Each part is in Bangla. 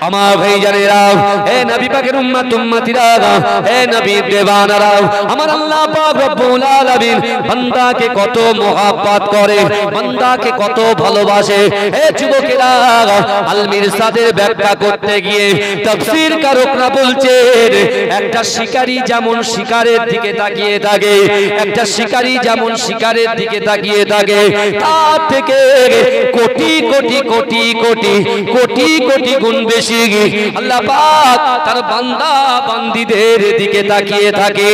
আমার ভাইজানেরা, হে নবী পাকের উম্মত উম্মতিরা, হে নবী দেওয়ানারা, আমার আল্লাহ পাক রব্বুল আলামিন বান্দাকে কত মহব্বত করে, বান্দাকে কত ভালোবাসে। হে যুবকেরা, আল মিরসাদের ব্যাখ্যা করতে গিয়ে তাফসীর কারকরা বলছেন, একটা শিকারী যেমন শিকারের দিকে তাকিয়ে থাকে, একটা শিকারী যেমন শিকারের দিকে তাকিয়ে থাকে, তার থেকে কোটি কোটি কোটি কোটি কোটি কোটি গুণ বেশি আল্লাহ পাক তার বান্দা বান্দীদের দিকে তাকিয়ে থাকে।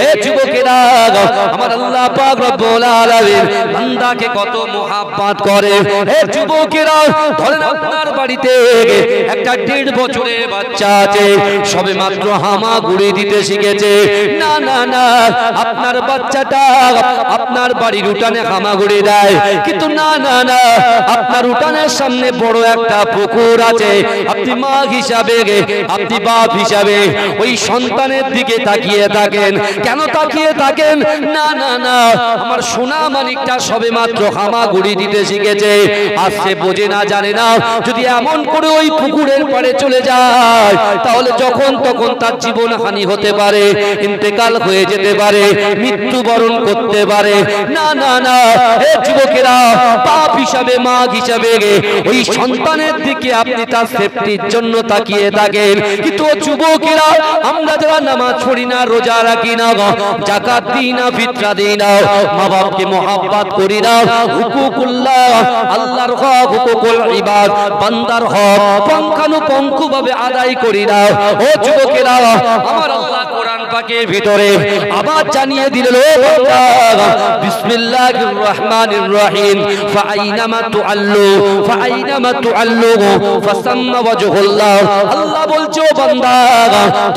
হে যুবকেরা, আমার আল্লাহ পাক রব্বুল আলামিন বান্দাকে কত মহব্বত করে। হে যুবকেরা, ধরেন আপনার বাড়িতে একটা 1.5 বছরের বাচ্চা আছে, সবে মাত্র হামাগুড়ি দিতে শিখেছে। না না না, আপনার বাচ্চাটা আপনার বাড়ির উঠানে হামাগুড়ি দেয়, কিন্তু না না না, আপনার উঠানের সামনে বড় একটা পুকুর আছে। আপনি মা হিসাবে, আপনি বাপ হিসাবে ওই সন্তানের দিকে তাকিয়ে থাকেন। কেন তাকিয়ে থাকেন? না না না, আমার সোনা মানিকটা সবে মাত্র হামাগুড়ি দিতে শিখেছে, আসছে বোঝে না, জানে না। যদি এমন করে ওই পুকুরের পাড়ে চলে যায়, তাহলে যখন তখন তার জীবন হানি হতে পারে, ইন্তেকাল হয়ে যেতে পারে, মৃত্যুবরণ করতে পারে। না না না, হে যুবকেরা, বাপ হিসাবে মা হিসাবে ওই সন্তানের দিকে আপনি তার সেফটির জন্য তাকিয়ে থাকেন। কিন্তু যুবকেরা, আমরা যারা নামাজ পড়ি না, রোজা রাখি না, যাকাত দিই না, ফিতরা দিই না, মা বাপকে মহব্বত করি না, হুকুকুল্লাহ আল্লাহর হক, হুকুকুল ইবাদ বান্দার হক পঙ্খানুপঙ্খ ভাবে আদায় করি না। ও যুবকেরা, আমার আল্লাহ কোরআন পাকের ভিতরে আবার জানিয়ে দিলেন, ও বান্দা, বিসমিল্লাহির রহমানির রহিম, ফাআইনামা তুআল্লু ফাআইনামা তুআল্লু ফাসাম্মা ওয়াজহুল্লাহ। আল্লাহ বলছে, ও বান্দা,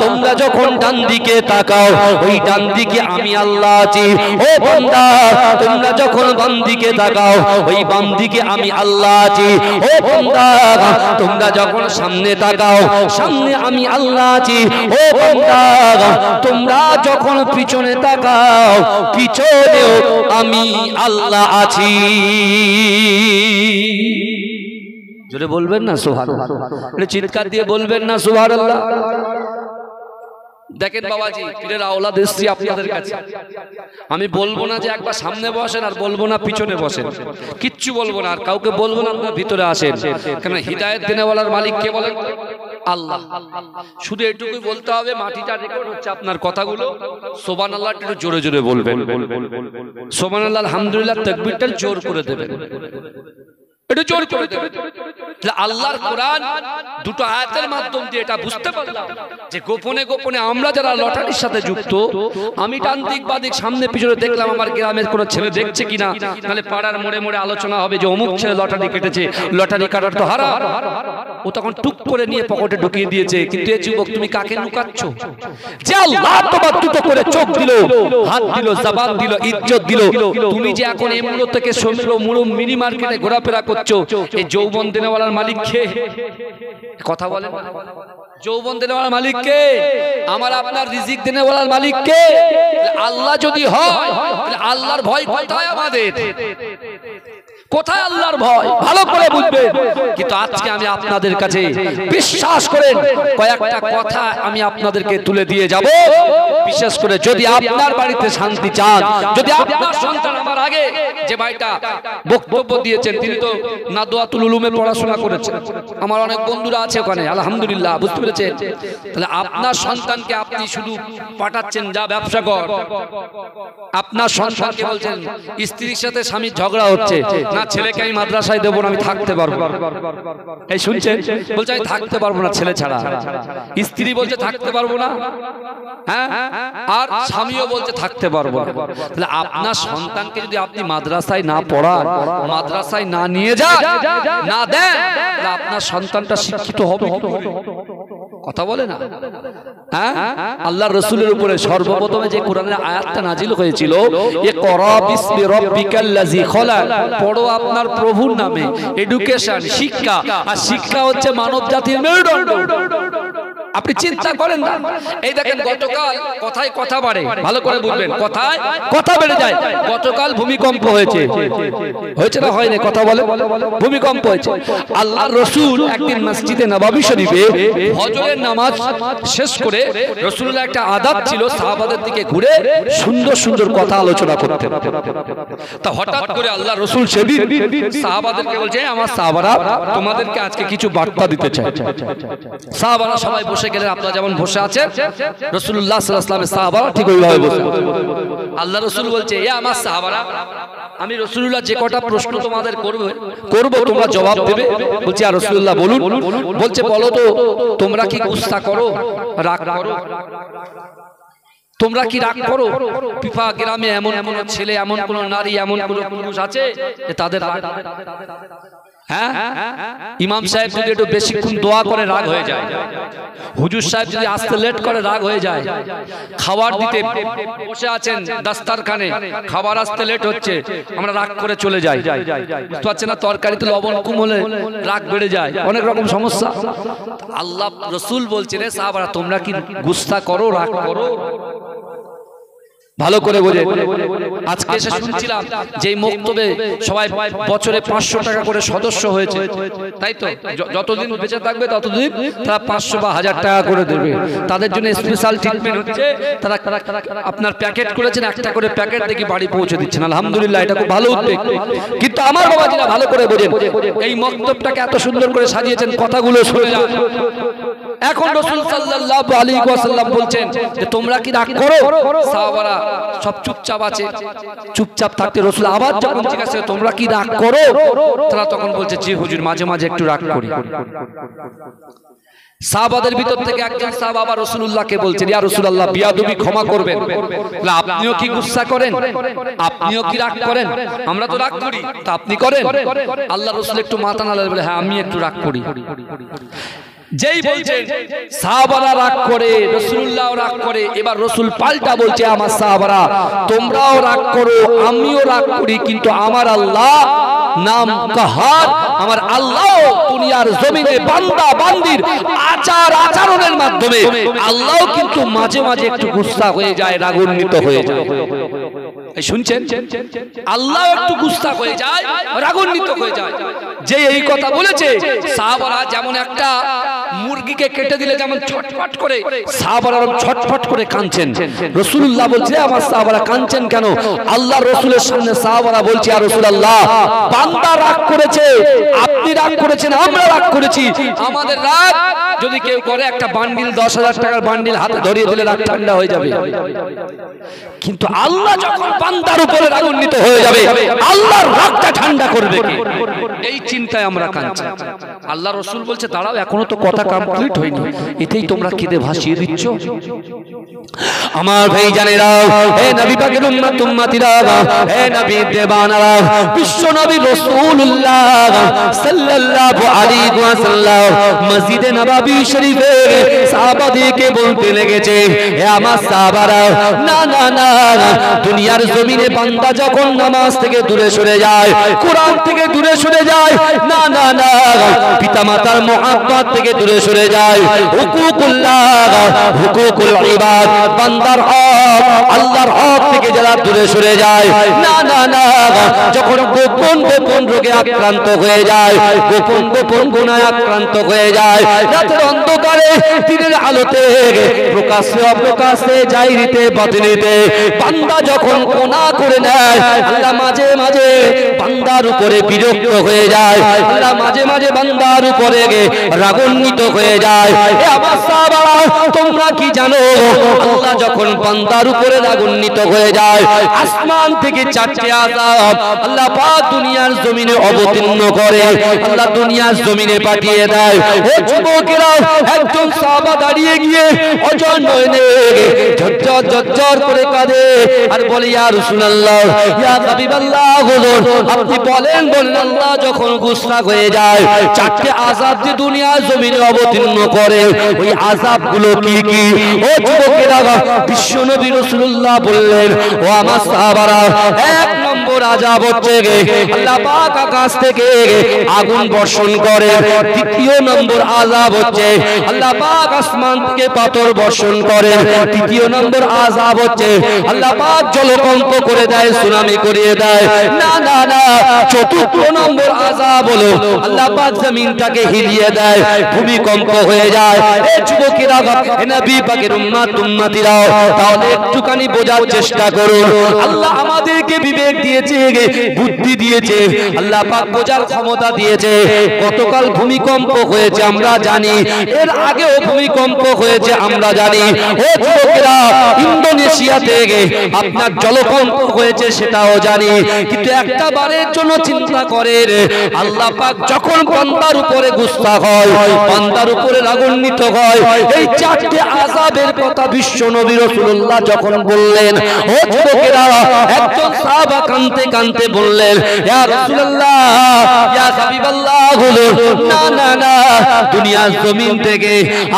তোমরা যখন ডান দিকে তাকাও, ওই ডান দিকে আমি আল্লাহ আছি। ও বান্দা, তোমরা যখন বাম দিকে তাকাও, ওই বাম দিকে আমি আল্লাহ আছি। ও বান্দা, তোমরা যখন সামনে তাকাও, সামনে আমি আল্লাহ আছি। ও বান্দা, তোমরা যখন পিছনে তাকাও, পিছনেও আমি আল্লাহ আছি। জোরে বলবেন না সুবহানাল্লাহ, চিৎকার দিয়ে বলবেন না সুবহানাল্লাহ। দেখেন বাবাজি, পীরের আওলাদ এসছি আপনাদের কাছে, আমি বলবো না যে একবার সামনে বসেন, আর বলবো না পিছনে বসেন, কিচ্ছু বলবো না, আর কাউকে বলবো না আপনারা ভিতরে আসেন। কেন হিদায়াত দেনেওয়ালার মালিক কে বলেন? আল্লাহ। শুধু এটুকুই বলতে হবে, মাটিটা রেকর্ড হচ্ছে, আপনার কথাগুলো সুবহানাল্লাহ একটু জোরে জোরে বলবেন। সুবহানাল্লাহ, আলহামদুলিল্লাহ, তাকবীরটা জোর করে দেবেন, এটা জোর করে দেবেন। আল্লাহর কোরআন দুটো আয়াতের মাধ্যম দিয়ে এটা বুঝতে পারলাম যে গোপনে গোপনে আমরা যারা লটারির সাথে যুক্ত, আমি ডান দিক বাদিক সামনে পিছনে দেখলাম, আমার গ্রামের কোনো ছেলে দেখছে কিনা, তাহলে পাড়ার মোড়ে মোড়ে আলোচনা হবে যে অমুক ছেলে লটারি কেটেছে, লটারি কাটার তো হারাম। ও তখন টুক করে নিয়ে পকেটে ঢুকিয়ে দিয়েছে। কিন্তু এই যুবক, তুমি কাকে লুকাচ্ছ? যে আল্লাহ তোমার দুটো করে চোখ দিল, হাত দিল, জবান দিল, ইজ্জত দিল, তুমি যে এখন এই মুড়ো থেকে মুড়ো মিনি মার্কেটে ঘোরাফেরা করছো, এই যৌবন দেনেওয়ালার মালিক কে? কথা বলেন, যৌবন দেনেওয়ালার মালিক কে? আমার আপনার রিজিক দেনেওয়ালার মালিক কে? আল্লাহ যদি হয়, আল্লাহর ভয় কোথায় আমাদের? কোথায় আল্লাহর ভয়? ভালো করে বুঝবেন। কিন্তু আজকে আমি আপনাদের কাছে, বিশ্বাস করেন, কয়েকটা কথা আমি আপনাদেরকে তুলে দিয়ে যাব। বিশেষ করে যদি আপনার বাড়িতে শান্তি চান, যদি আপনার সন্তান, আমার আগে যে ভাইটা বক্তব্য দিয়েছেন, তিনি তো নাদওয়াতুল উলুমে পড়াশোনা করেছেন, আমার অনেক বন্ধুরা আছে ওখানে, আলহামদুলিল্লাহ, বুঝতে পেরেছেন? তাহলে আপনার সন্তানকে আপনি শুধু পাঠাচ্ছেন, যা ব্যবসা কর। আপনার সন্তানকে বলছেন, স্ত্রীর সাথে স্বামীর ঝগড়া হচ্ছে, না ছেলেকে আমি মাদ্রাসায় দেবো না, আমি থাকতে পারবো। এই শুনছেন? বলছে আমি থাকতে পারবো না ছেলে ছাড়া। স্ত্রী বলছে থাকতে পারবো না, হ্যাঁ, আর স্বামীও বলছে থাকতে পারবো না। তাহলে আপনার সন্তানকে যদি আপনি মাদ্রাসায় না পড়ান, মাদ্রাসায় না নিয়ে যান, না দেন, তাহলে আপনার সন্তানটা শিক্ষিত হবে? কথা বলে না? হ্যাঁ, আল্লাহর রাসূলের উপরে সর্বপ্রথমে যে কোরআনের আয়াতটা নাজিল হয়েছিল, ইকরা বিসমি রাব্বিকাল্লাযী খলাক, পড়ো আপনার প্রভুর নামে। এডুকেশন, শিক্ষা, আর শিক্ষা হচ্ছে মানব জাতির মেরুদণ্ড। আপনি চিন্তা করেন না। এই দেখেন গতকাল কথায় কথা বাড়ে, ভালো করে বুঝবেন, কথায় কথা বেড়ে যায়। গতকাল ভূমিকম্প হয়েছে, হয়েছে না হয়নি? কথা বলে, ভূমিকম্প হয়েছে। আল্লাহর রাসূল একদিন মসজিদে নববী শরীফে ফজরের নামাজ শেষ করে রাসূলুল্লাহ একটা আদব ছিল, সাহাবাদের দিকে ঘুরে সুন্দর সুন্দর কথা আলোচনা করতেন। তা হঠাৎ করে আল্লাহর রাসূল সেদিন সাহাবাদেরকে বলছে, আমার সাহাবারা তোমাদেরকে আজকে কিছু বার্তা দিতে চাই। সাহাবারা সবাই বসে গেলেন, আপনারা যেমন বসে আছেন রাসূলুল্লাহ সাল্লাল্লাহু আলাইহি ওয়াসাল্লামের সাহাবারা ঠিক ওইভাবে বসে। আল্লাহ রাসূল বলছে, এ আমার সাহাবারা, আমি রাসূলুল্লাহ যে কটা প্রশ্ন তোমাদের করব তোমরা জবাব দেবে। বলছে, আর রাসূলুল্লাহ বলুন। বলছে, বলো তো তোমরা কি গুসা করো, রাগ করো? তোমরা কি রাগ করো? পিপা গ্রামে এমন কোন ছেলে, এমন কোন নারী, এমন কোন পুরুষ আছে যে তাদের রাগ? হ্যাঁ, ইমাম সাহেব যদি একটু বেশিক্ষণ দোয়া করে রাগ হয়ে যায়, হুজুর সাহেব যদি আসতে লেট করে রাগ হয়ে যায়, খাবার দিতে বসে আছেন দাস্তারখানে, খাবার আসতে লেট হচ্ছে, আমরা রাগ করে চলে যাই। বুঝতে পারছেন না? তরকারিতে লবণ কম হলে রাগ বেড়ে যায়, অনেক রকম সমস্যা। আল্লাহ রাসূল বলছেন, রে সাহাবারা তোমরা কি গুসা করো, রাগ করো? ভালো করে বোঝে। আজকে এসে শুনছিলাম যে মক্তবে সবাই বছরে 500 টাকা করে সদস্য হয়েছে, তাই তো? যতদিন বেঁচে থাকবে ততদিন তারা 500 বা 1000 টাকা করে দেবে। তাদের জন্য স্পেশাল ট্রিটমেন্ট হচ্ছে। তারা আপনার প্যাকেট করেছেন, একটা করে প্যাকেট দেখি বাড়ি পৌঁছে দিচ্ছেন। আলহামদুলিল্লাহ, এটা খুব ভালো উদ্যোগ। কিন্তু আমার বাবাজিরা ভালো করে বোঝেন, এই মক্তবটাকে এত সুন্দর করে সাজিয়েছেন, কথাগুলো শুনে যান। এখন রাসূল সাল্লাল্লাহু আলাইহি ওয়াসাল্লাম বলছেন যে তোমরা কি রাগ করো? সাহাবারা সব চুপচাপ আছে। চুপচাপ থাকতে রাসূল আবার যখন জিজ্ঞাসা করে তোমরা কি রাগ করো, তারা তখন বলছে, জি হুজুর, মাঝে মাঝে একটু রাগ করি। সাহাবাদের ভিতর থেকে একজন সাহাবা আবার রাসূলুল্লাহকে বলছেন, ইয়া রাসূলুল্লাহ, বিয়াদবি ক্ষমা করবেন, আপনিও কি গুসা করেন? আপনিও কি রাগ করেন? আমরা তো রাগ করি, তা আপনি করেন? আল্লাহ রাসূল একটু মাথা নাড়লেন, বলে, হ্যাঁ আমি একটু রাগ করি। যেই বলছেন সাহাবারা রাগ করে, রাসূলুল্লাহ রাগ করে, এবার রাসূল পাল্টা বলছে, আমার সাহাবারা তোমরাও রাগ করো, আমিও রাগ করি, কিন্তু আমার আল্লাহ নাম কাহার, আমার আল্লাহ দুনিয়ার জমিনে বান্দা বান্দির আচার আচরণের মাধ্যমে আল্লাহ কিন্তু মাঝে মাঝে একটু গুসা হয়ে যায়, রাগান্বিত হয়ে যায়। এই শুনছেন? আল্লাহ একটু গুসা হয়ে যায়, রাগান্বিত হয়ে যায়। যে এই কথা বলেছে, সাহাবারা যেমন একটা মুরগিকে কেটে দিলে যেমন ছটফট করে, সাহাবারা ছটফট করে কাঁদছেন। রাসূলুল্লাহ বলছে, আমার সাহাবারা কাঁদছেন কেন? আল্লাহর রাসূলের সামনে সাহাবারা বলছে, ইয়া রাসূলুল্লাহ, বান্দা রাগ করেছে, আপনি রাগ করেছেন, আমরা রাগ করেছি। আমাদের রাগ যদি কেউ করে, একটা বান্ডিল 10,000 টাকার বান্ডিল হাতে ধরিয়ে দিলে রাগ ঠান্ডা হয়ে যাবে। কিন্তু আল্লাহ যখন বান্দার উপরে রাগান্বিত হয়ে যাবে, আল্লাহর রাগটা ঠান্ডা করবে কে? এই চিন্তায় আমরা কাঁদছি। আল্লাহ রাসূল বলছে, দাঁড়াও, এখনো তো কথা কমপ্লিট হয়নি, এতেই তোমরা কেঁদে ভাসিয়ে দিচ্ছ। আমার ভাই জানেরা, হে নবী পাকের উম্মত উম্মতিরা, হে নবী দেবানারা, বিশ্ব নবী রাসূলুল্লাহ সাল্লাল্লাহু আলাইহি ওয়াসাল্লাম মসজিদে নববী শরীফে সাহাবাদেরকে বলতে লেগেছে, হে আমার সাহাবারা, না না না, দুনিয়ার জমিনে বান্দা যখন নামাজ থেকে দূরে সরে যায়, কোরআন থেকে দূরে সরে যায়, না না না, পিতামাতার মুহাব্বত থেকে দূরে সরে যায়, হুকুকুল্লাহ, হুকুকুল ইবাদ, বান্দার হক, আল্লাহর হক থেকে যারা দূরে সরে যায়, না না না, যখন গোপন গোপন রোগে আক্রান্ত হয়ে যায়, গোপন গোপন গুনাহে আক্রান্ত হয়ে যায়, রাতের অন্ধকারে দিনের আলোতে প্রকাশ্যে অপ্রকাশ্যে জাহিরিতে বাতিনিতে বান্দা যখন গুনাহ করে নেয়, আল্লাহ মাঝে মাঝে বান্দার উপরে বিরক্ত হয়ে যায়, আল্লাহ মাঝে মাঝে বান্দার উপরে রাগান্বিত হয়ে যায়। এ আমার সাহাবারা, তোমরা কি জানো, আল্লাহ যখন বান্দার উপরে রাগান্বিত হয়ে যায়, আসমান থেকে 4টি আযাব আল্লাহ পাক দুনিয়ার জমিনে অবতীর্ণ করে, আল্লাহ দুনিয়ার জমিনে পাঠিয়ে দেয়। ও যুবকেরা, একজন সাহাবা দাঁড়িয়ে গিয়ে অজর নয়নে ঝরঝর ঝরঝর করে কাঁদে আর বলে, ইয়া রাসূলুল্লাহ, ইয়া হাবিবাল্লাহ, হুজুর আপনি বলেন আল্লাহ যখন গুসা হয়ে যায় চারটি আযাব যে দুনিয়ার জমিনে অবতীর্ণ করে ওই আযাবগুলো কি কি ও যুবকেরা বিশ্বনবী রাসূলুল্লাহ বললেন ও আমার সাহাবারা এক নম্বর আযাব হচ্ছে আল্লাহ পাক আকাশ থেকে আগুন বর্ষণ করে দ্বিতীয় নম্বর আযাব হচ্ছে আল্লাহ পাক আসমান থেকে পাথর বর্ষণ করে তৃতীয় নম্বর আযাব হচ্ছে আল্লাহ পাক জলকম্প করে দেয় সুনামি করিয়ে দেয় না না না চতুর্থ নম্বর আযাব হলো আল্লাহ পাক জমিনটাকে হিলিয়ে দেয় ভূমিকম্প হয়ে যায় এই যুবকেরা এ নবী পাকের উম্মতিরা তাহলে একটুখানি বোঝার চেষ্টা করুন আল্লাহ আমাদেরকে বিবেক দিয়েছে বুদ্ধি দিয়েছে আল্লাহ পাক বোঝার ক্ষমতা দিয়েছে গতকাল ভূমিকম্প হয়েছে আমরা জানি এর আগেও ভূমিকম্প হয়েছে আমরা জানি ও যুবকেরা ইন্দোনেশিয়াতে আপনার জলকম্প হয়েছে সেটাও জানি কিন্তু একটা বারের জন্য চিন্তা করেন আল্লাহ পাক যখন বান্দার উপরে গুসা হয় বান্দার উপরে রাগান্বিত হয় এই চারটি আযাবের কথা বিশ্ব নবী রাসূলুল্লাহ যখন বললেন ও যুবকেরা একজন সাহাবা কাঁদতে কাঁদতে বললেন ইয়া রাসূলুল্লাহ ইয়া হাবিবাল্লাহ হলো না না না দুনিয়ার জমিন থেকে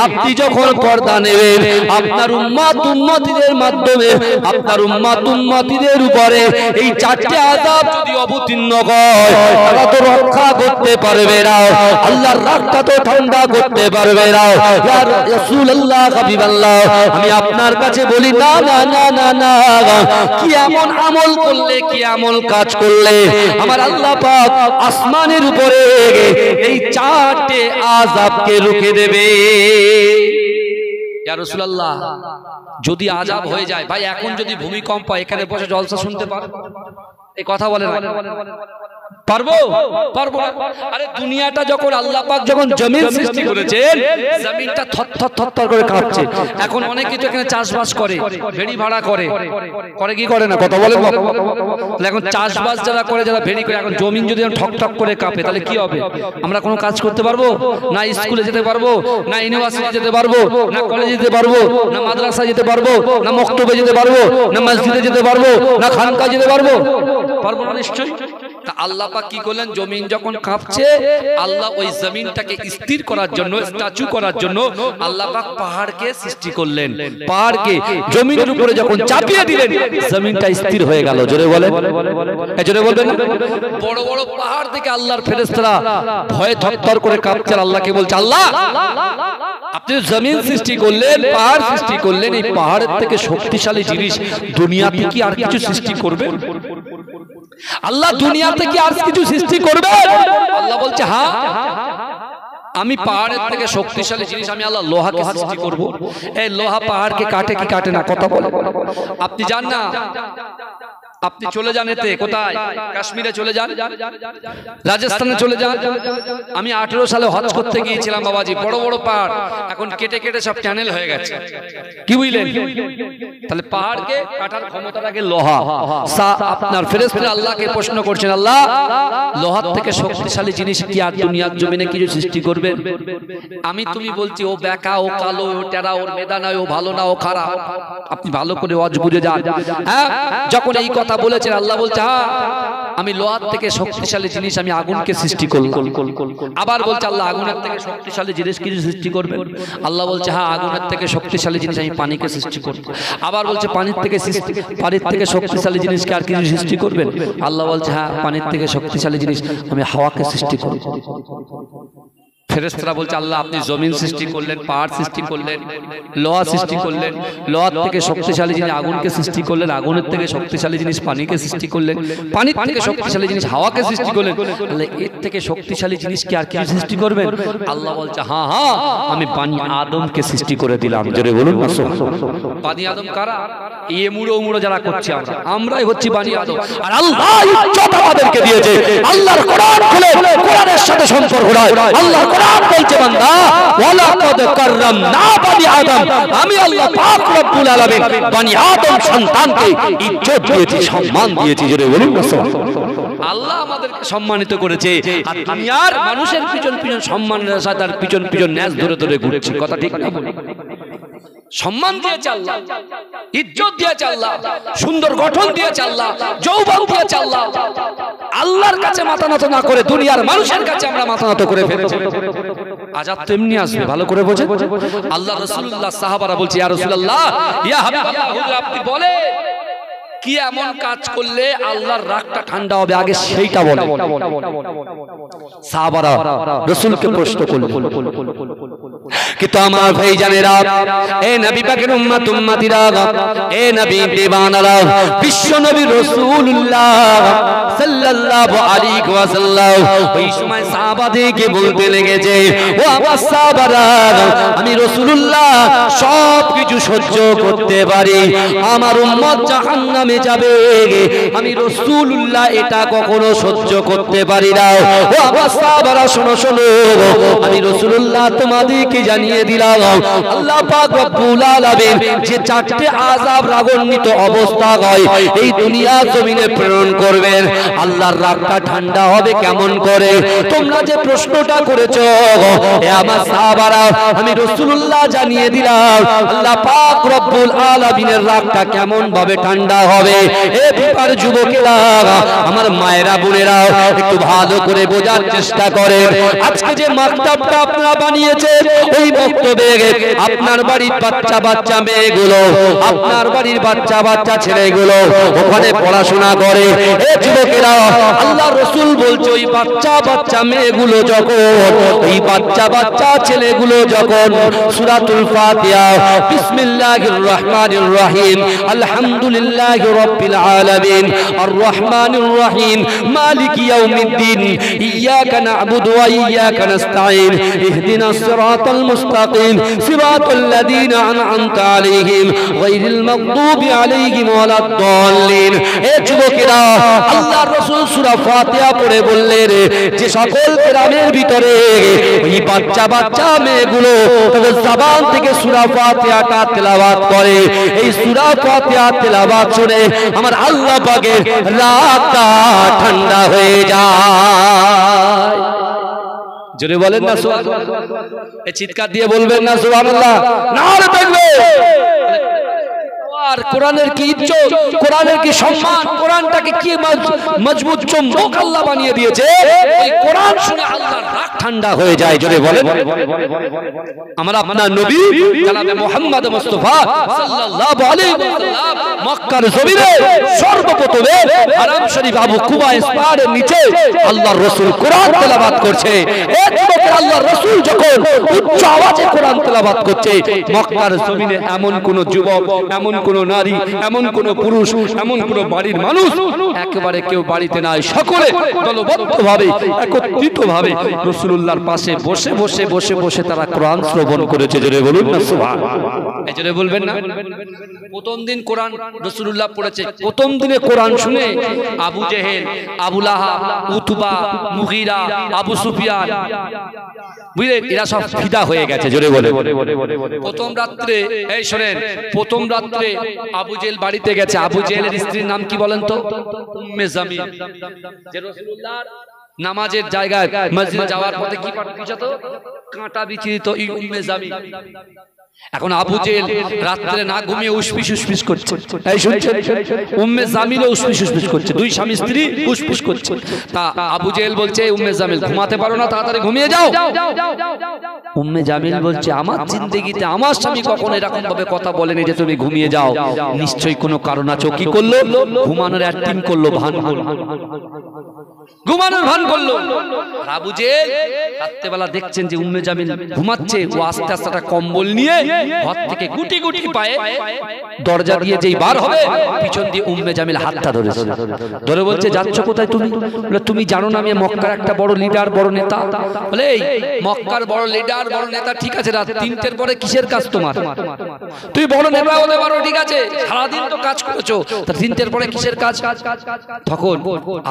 আপনি যখন পর্দা নেবেন আপনার উম্মতিদের মাধ্যমে আপনার উম্মতিদের উপরে এই চারটি আযাব যদি অবতীর্ণ হয় তারা তো রক্ষা করতে পারবে না আল্লাহর রাগটা তো ঠান্ডা করতে পারবে না ইয়া রাসূলুল্লাহ হাবিবাল্লাহ আমি আপনার কাছে বলি না না না না না কি এমন আমল করলে কি আমল কাজ করলে আমার আল্লাহ পাক আসমানের উপরে এই চারটি আযাবকে রুখে দেবে ইয়া রাসূলুল্লাহ যদি আযাব হয়ে যায় ভাই এখন যদি ভূমিকম্প এখানে বসে জলসা শুনতে পারো এই কথা বলে না পারবো পারবো আরে দুনিয়াটা যখন আল্লাহ পাক যখন জমিন সৃষ্টি করেছেন জমিনটা থরথর থরথর করে কাঁপছে এখন অনেক কিছু এখানে চাষবাস করে ভেড়ি ভাড়া করে করে কি করে না কথা বলেন তাহলে এখন চাষবাস যারা করে যারা ভেড়ি করে এখন জমিন যদি ঠক ঠক করে কাঁপে তাহলে কি হবে আমরা কোনো কাজ করতে পারবো না স্কুলে যেতে পারবো না ইউনিভার্সিটি যেতে পারবো না কলেজে যেতে পারবো না মাদ্রাসা যেতে পারবো না মক্তবে যেতে পারবো না মসজিদে যেতে পারবো না খানকা যেতে পারবো পারবো না নিশ্চয়ই তা আল্লাহ পাক কি করলেন জমিন যখন কাঁপছে আল্লাহ ওই জমিনটাকে স্থির করার জন্য স্ট্যাচু করার জন্য আল্লাহ পাক পাহাড়কে সৃষ্টি করলেন পাহাড়কে জমিনের উপরে যখন চাপিয়ে দিলেন জমিনটা স্থির হয়ে গেল জোরে বলেন জোরে বলবেন বড় বড় পাহাড় থেকে আল্লাহর ফেরেশতারা ভয়ে থরথর করে কাঁপছে আল্লাহকে বলছে আল্লাহ আপনি জমিন সৃষ্টি করলেন পাহাড় সৃষ্টি করলেন এই পাহাড়ের থেকে শক্তিশালী জিনিস দুনিয়াতে কি আর কিছু সৃষ্টি করবেন আল্লাহ দুনিয়াতে কি আর কিছু সৃষ্টি করবে আল্লাহ বলছে হ্যাঁ আমি পাহাড়ের থেকে শক্তিশালী জিনিস আমি আল্লাহ লোহাকে সৃষ্টি করব এই লোহা পাহাড়কে কাটে কি কাটে না কথা বলে আপনি জান না আপনি চলে যান এতে কোথায় কাশ্মীরে চলে যান রাজস্থানে চলে যান আমি 18 সালে হজ করতে গিয়েছিলাম বাবাজি বড় বড় পাহাড় এখন কেটে কেটে সব চ্যানেল হয়ে গেছে কি বুঝলেন তাহলে পাহাড়কে কাটার ক্ষমতাটাকে লোহা আপনার ফেরেশতারা আল্লাহকে প্রশ্ন করছেন আল্লাহ লোহার থেকে শক্তিশালী জিনিস কি আর দুনিয়ার জমিনে কিছু সৃষ্টি করবে আমি তুমি বলছি ও বেকা ও কালো ও টেরা ওর মেধা নয় ও ভালো না ও খারাপ আপনি ভালো করে ওয়াজ বুঝে যান হ্যাঁ যখন এই কথা বলেছেন আল্লাহ বলছে হ্যাঁ আমি লোহার থেকে শক্তিশালী জিনিস আমি আগুনকে সৃষ্টি করলাম আবার বলছে আল্লাহ আগুনের থেকে শক্তিশালী জিনিস কিছু সৃষ্টি করবে আল্লাহ বলছে হ্যাঁ আগুনের থেকে শক্তিশালী জিনিস আমি পানিকে সৃষ্টি করব আবার বলছে পানির থেকে শক্তিশালী জিনিসকে আর কিছু সৃষ্টি করবেন আল্লাহ বলছে হ্যাঁ পানির থেকে শক্তিশালী জিনিস আমি হাওয়াকে সৃষ্টি করব ফেরেশতারা বলছে আল্লাহ আপনি জমিন সৃষ্টি করলেন পাহাড় সৃষ্টি করলেন লোহা সৃষ্টি করলেন লোহার থেকে শক্তিশালী জিনিস আগুনকে সৃষ্টি করলেন আগুনের থেকে শক্তিশালী জিনিস পানিকে সৃষ্টি করলেন পানির থেকে শক্তিশালী জিনিস হাওয়াকে সৃষ্টি করলেন তাহলে এর থেকে শক্তিশালী জিনিস কি আর কিছু সৃষ্টি করবেন আল্লাহ বলছে হ্যাঁ হ্যাঁ আমি বানি আদমকে সৃষ্টি করে দিলাম জোরে বলুন না বানি আদম কারা এ মুড়ো মুড়ো যারা করছি আমরাই হচ্ছি বানি আদম আর আল্লাহ ইজ্জত আমাদেরকে দিয়েছে আল্লাহর কোরআন খুলে কোরআনের সাথে সম্পর্ক রাখ আল্লাহর কোরআন বলছে বান্দা ওয়ালাকাদ কাররামনা বানি আদম আমি আল্লাহ পাক রব্বুল আলামিন বানি আদম সন্তানকে ইজ্জত দিয়েছি সম্মান দিয়েছি জোরে বলুন না আল্লাহ আমাদেরকে সম্মানিত করেছে আর দুনিয়ার মানুষের পিছন পিছন সম্মানের সাথে তার পিছন পিছন ন্যাস ধরে ধরে ঘুরেছে কথা ঠিক না সম্মান দিয়েছে আল্লাহ ইজ্জত দিয়েছে আল্লাহ, সুন্দর গঠন দিয়েছে আল্লাহ, যৌবন দিয়েছে আল্লাহ। আল্লাহর কাছে মাথা নত না করে দুনিয়ার মানুষের কাছে আমরা মাথা নত করে ফেলেছি। আজাব তো এমনি আসবে, ভালো করে বোঝেন। আল্লাহ রাসূলুল্লাহ সাহাবারা বলছে, ইয়া রাসূলুল্লাহ, ইয়া হাবিবাল্লাহ, হুজুর আপনি বলে কি এমন কাজ করলে আল্লাহর রাগটা ঠান্ডা হবে, আগে সেইটা বলেন। সাহাবারা রাসূলকে প্রশ্ন করলেন। কিন্তু আমার ভাইজানেরা, এ নবী পাকের উম্মত উম্মতিরা, এ নবী দিওয়ানারা, বিশ্ব নবী রাসূলুল্লাহ সাল্লাল্লাহু আলাইহি ওয়াসাল্লাম ওই সময় সাহাবাদেরকে বলতে লেগেছে, ও আমার সাহাবারা, আমি রাসূলুল্লাহ সব কিছু সহ্য করতে পারি, আমার উম্মত জাহান্নামে যাবে, আমি রাসূলুল্লাহ এটা কখনো সহ্য করতে পারি না। ও আমার সাহাবারা শোনো শোনো, আমি রাসূলুল্লাহ তোমাদেরকে জানিয়ে দিলাম, আল্লাহ পাক রব্বুল আলামিন যে চারটি আযাব রাগান্বিত অবস্থা হয় এই দুনিয়া জমিনে প্রেরণ করবেন, আল্লাহর রাগটা ঠান্ডা হবে কেমন করে? তোমরা যে প্রশ্নটা করেছো, এ আমার সাহাবারা, আমি রাসূলুল্লাহ জানিয়ে দিলাম, আল্লাহ পাক রব্বুল আলামিনের রাগটা কেমন ভাবে ঠান্ডা হবে। এ বিপার যুবকেরা, আমার মায়েরা বোনেরা, একটু ভালো করে বোঝার চেষ্টা করেন। আজকে যে মাকতাবটা আপনারা বানিয়েছেন, ওই বক্তব্যে আপনার বাড়ির বাচ্চা বাচ্চা মেয়েগুলো, আপনার বাড়ির বাচ্চা বাচ্চা ছেলেগুলো ওখানে পড়াশোনা করে। এ যুবকেরা, আল্লাহ রাসূল বলছে, ওই বাচ্চা বাচ্চা মেয়েগুলো যখন, ওই বাচ্চা বাচ্চা ছেলেগুলো যখন সূরাতুল ফাতিহা বিসমিল্লাহির রহমানির রহিম আলহামদুলিল্লাহি রাব্বিল আলামিন আর রহমানির রহিম মালিকি ইয়াউমিদ্দিন ইয়াকা না'বুদু ওয়া ইয়াকা নাস্তাঈন ইহদিনাস সিরাতাল মুস্তাকিম সিরাতাল লাযীনা আন'আমতা আলাইহিম গায়রিল মাগদুবি আলাইহিম ওয়ালাদ দাল্লিন। এ যুবকেরা, আল্লাহর রাসূল সূরা ফাতিহা পড়ে বললেন যে সকল গ্রামের ভিতরে ওই বাচ্চা বাচ্চা মেয়েগুলো তাদের জবান থেকে সূরা ফাতিহাটা তেলাওয়াত করে, এই সূরা ফাতিহা তেলাওয়াত শুনে আমার আল্লাহ পাকের রাগটা ঠান্ডা হয়ে যায়। জোরে বলেন না সুবহানাল্লাহ, এই চিৎকার দিয়ে বলবেন না সুবহানাল্লাহ, নারে তাকবীর। আর কোরআনের কি ইজ্জত, কোরআনের কি সম্মান, কোরআনটাকে কি মজবুত চুম্বক আল্লাহ বানিয়ে দিয়েছে, এই কোরআন শুনে আল্লাহর রাগ ঠান্ডা হয়ে যায়। জোরে বলেন। আমরা আপনার নবী জনাবে মুহাম্মদ মুস্তাফা সাল্লাল্লাহু আলাইহি ওয়াসাল্লাম মক্কার জমিনে সর্বপ্রথমে হারাম শরীফ আবু কুবাইস পাহাড়ের নিচে আল্লাহর রাসূল কোরআন তেলাওয়াত করছে। এই যুবক আল্লাহর রাসূল যখন উচ্চ আওয়াজে কোরআন তেলাওয়াত করছে, মক্কার জমিনে এমন কোন যুবক, এমন কোন নারী, এমন কোন পুরুষ, এমন কোন বাড়ির মানুষ একেবারে কেউ বাড়িতে নাই, সকলে দলবদ্ধভাবে একত্রিতভাবে রাসূলুল্লাহর পাশে বসে বসে বসে বসে তারা কোরআন শ্রবণ করেছে। জোরে বলুন না সুবহানাল্লাহ, এই জোরে বলবেন না। প্রথম দিন কোরআন রাসূলুল্লাহ পড়েছে, প্রথম দিনে কোরআন শুনে আবু জেহেল, আবু লাহাব, উতবা, মুগীরা, আবু সুফিয়ান, বুঝলেন, এরা সব ফিদা হয়ে গেছে। জোরে বলে। প্রথম রাত্রে, এই শুনেন, প্রথম রাত্রে আবু জেহেল বাড়িতে গেছে। আবু জেহেলের স্ত্রীর নাম কি বলেন তো? উম্মে জামিল। যে রাসূলুল্লাহর নামাজের জায়গায় মসজিদে যাওয়ার পথে কি পাঠিয়েছে, কাঁটা বিছিত উম্মে জামিল। এখন আবু জেহেল রাত্রে না ঘুমিয়ে উসপিস উসপিস করছে। এই শুনছেন, উম্মে জামিলও উসপিস উসপিস করছে, দুই স্বামী স্ত্রী উসপিস করছে। তা আবু জেহেল বলছে, উম্মে জামিল ঘুমাতে পারো না, তাড়াতাড়ি ঘুমিয়ে যাও। উম্মে জামিল বলছে, আমার জিন্দেগিতে আমার স্বামী কখনো এরকম ভাবে কথা বলেনি যে তুমি ঘুমিয়ে যাও, নিশ্চয়ই কোনো কারণ আছে। কি করলো? ঘুমানোর অ্যাক্টিং করলো, ভান করলো, ঘুমানোর ভান করলো। আবু জেহেল রাত্রেবেলা দেখছেন যে উম্মে জামিল ঘুমাচ্ছে, ও আস্তে আস্তে একটা কম্বল নিয়ে ঘর থেকে গুটি গুটি পায়ে দরজা দিয়ে যেই বার হবে, পিছন দিয়ে উম্মে জামিল হাতটা ধরেছে, ধরে বলছে, যাচ্ছ কোথায় তুমি? বলে, তুমি জানো না আমি মক্কার একটা বড় লিডার, বড় নেতা। বলে, এই মক্কার বড় লিডার, বড় নেতা, ঠিক আছে, রাত 3টের পরে কিসের কাজ তোমার? তুই বড় নেতা হতে পারো, ঠিক আছে, সারাদিন তো কাজ করেছো, তা 3টের পরে কিসের কাজ? তখন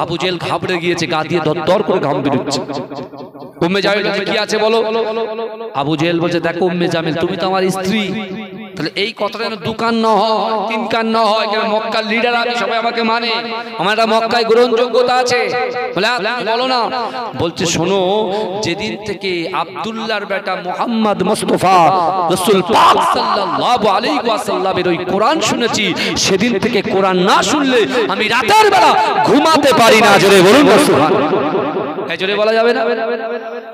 আবু জেহেল ঘাবড়ে গিয়েছে, গা দিয়ে দরদর করে ঘাম বেরোচ্ছে। উম্মে জামিল কি আছে বলো? আবু জেহেল বলছে, দেখো উম্মে জামিল, তুমি তো আমার স্ত্রী, তাহলে এই কথাটা যেন দোকান না হয়, তিন কান না হয়, কেন মক্কার লিডার আমি, সবাই আমাকে মানে, আমার একটা মক্কায় গ্রহণযোগ্যতা আছে। বলে বলো না, বলছে শোনো, যেদিন থেকে আব্দুল্লাহর বেটা মুহাম্মদ মুস্তাফা রাসূল পাক সাল্লাল্লাহু আলাইহি ওয়াসাল্লামের ওই কোরআন শুনেছি, সেদিন থেকে কোরআন না শুনলে আমি রাতের বেলা ঘুমাতে পারি না। জোরে বলুন সুবহানাল্লাহ। জোরে বলা যাবে না?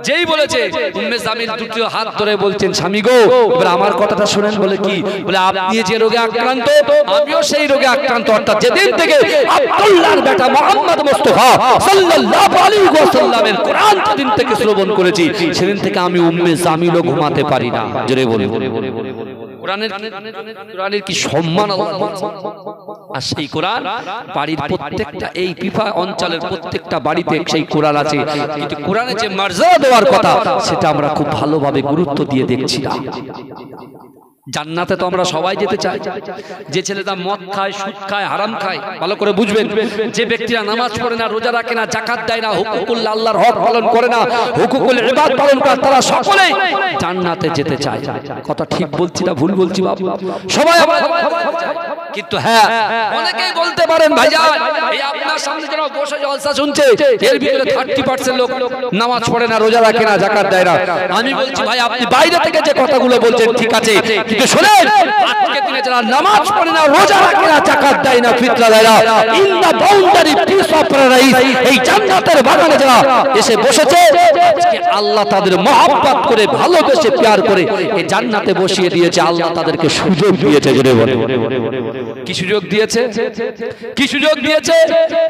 যেই বলেছে উম্মে জামিল দুটো হাত ধরে বলছেন, স্বামী গো এবার আমার কথাটা শুনেন। বলে কি? বলে আপনি যে রোগে আক্রান্ত আমিও সেই রোগে আক্রান্ত। অর্থাৎ যেদিন থেকে আব্দুল্লাহর বেটা মুহাম্মদ মুস্তাফা সাল্লাল্লাহু আলাইহি ওয়াসাল্লামের কোরআন যেদিন থেকে শ্রবণ করেছি, সেদিন থেকে আমি উম্মে জামিলও ঘুমাতে পারি না। জোরে বলুন। কোরআনের কি সম্মান আল্লাহ। আর সেই কোরআন বাড়ির প্রত্যেকটা, এই পিফা অঞ্চলের প্রত্যেকটা বাড়িতে সেই কোরআন আছে, কিন্তু কোরআনে যে মর্যাদা দেওয়ার কথা সেটা আমরা খুব ভালোভাবে গুরুত্ব দিয়ে দেখছি না। জান্নাতে তো আমরা সবাই যেতে চাই। যে ছেলেটা মদ খায়, সুদ খায়, হারাম খায়, ভালো করে বুঝবেন, যে ব্যক্তিরা নামাজ পড়ে না, রোজা রাখে না, যাকাত দেয় না, হুকুকুল আল্লাহর হক পালন করে না, হুকুকুল ইবাদ পালন করে, তারা সকলেই জান্নাতে যেতে চায়। কথা ঠিক বলছি না ভুল বলছি বাবা? সবাই আমরা, কিন্তু হ্যাঁ অনেকেই বলতে পারেন ভাইজান, এই আপনার সামনে যারা বসে জলসা শুনছে এর ভিতরে 30% লোক নামাজ পড়ে না, রোজা রাখে না, যাকাত দেয় না। আমি বলছি ভাই, আপনি বাইরে থেকে যে কথাগুলো বলছেন ঠিক আছে, কিন্তু শুনেন, আজকে দিনে যারা নামাজ পড়ে না, রোজা রাখে না, যাকাত দেয় না, ফিতরা দেয় না, in the boundary piece of paradise, এই জান্নাতের বাগানে যারা এসে বসেছে, আজকে আল্লাহ তাদের মহব্বত করে, ভালোবেসে, প্যার করে এই জান্নাতে বসিয়ে দিয়েছে। আল্লাহ তাদেরকে সুযোগ দিয়েছে। জোরে বলে কি সুযোগ দিয়েছে? কি সুযোগ দিয়েছে?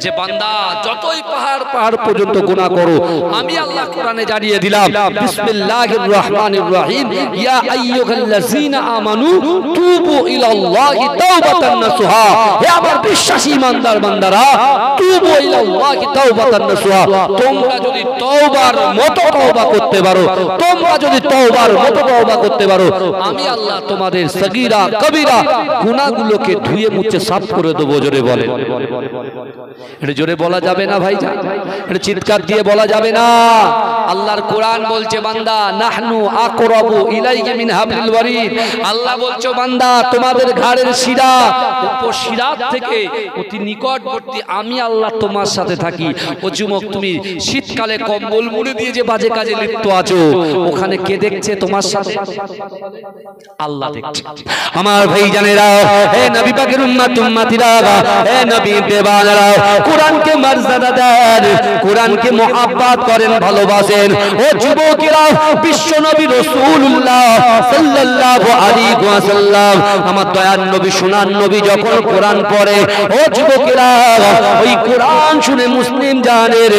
যে বান্দা যতই পাহাড় পাহাড় পর্যন্ত গুনাহ করো, আমি আল্লাহ কোরআনে জানিয়ে দিলাম, বিসমিল্লাহির রহমানির রহিম, ইয়া আইয়ুহাল্লাযীনা আমানু তুবু ইলাল্লাহি তাওবাতান নাসুহা। হে আমার বিশ্বাসী ইমানদার বান্দারা, তুবু ইলাল্লাহি তাওবাতান নাসুহা, তোমরা যদি তওবার মতো তওবা করতে পারো, তোমরা যদি তওবার মতো তওবা করতে পারো, আমি আল্লাহ তোমাদের সগীরা কবিরা গুনাহগুলোকে ধুয়ে মুছে সাফ করে দেবো। জোরে বলে, এটা জোরে বলা যাবে না ভাই? এটা চিৎকার দিয়ে বলা যাবে না। আল্লাহর কোরআন বলছে, বান্দা নাহনু আকরাবু ইলাইকা মিন হাবলিল ওয়ারিদ। আল্লাহ বলছে, বান্দা তোমাদের ঘাড়ের শিরা, উপশিরা থেকে অতি নিকটবর্তী আমি আল্লাহ তোমার সাথে থাকি। ও যুবক, তুমি শীতকালে কম্বল মুড়ি দিয়ে যে বাজে কাজে লিপ্ত আছো, ওখানে কে দেখছে তোমার সাথে? আল্লাহ দেখছে। আমার ভাই জানেরা, হে নবী পাকের উম্মত উম্মতিরা, হে নবী দেওয়ানেরা, কোরআনকে মর্যাদা দেন, কোরআনকে মহব্বত করেন, ভালোবাসেন। ও যুবকেরা, বিশ্ব নবী রাসূলুল্লাহ সাল্লাল্লাহু আলাইহি ওয়াসাল্লাম, আমার দয়ার নবী, সোনার নবী যখন কোরআন পড়ে, ও যুবকেরা, ওই কোরআন শুনে মুসলিম জানের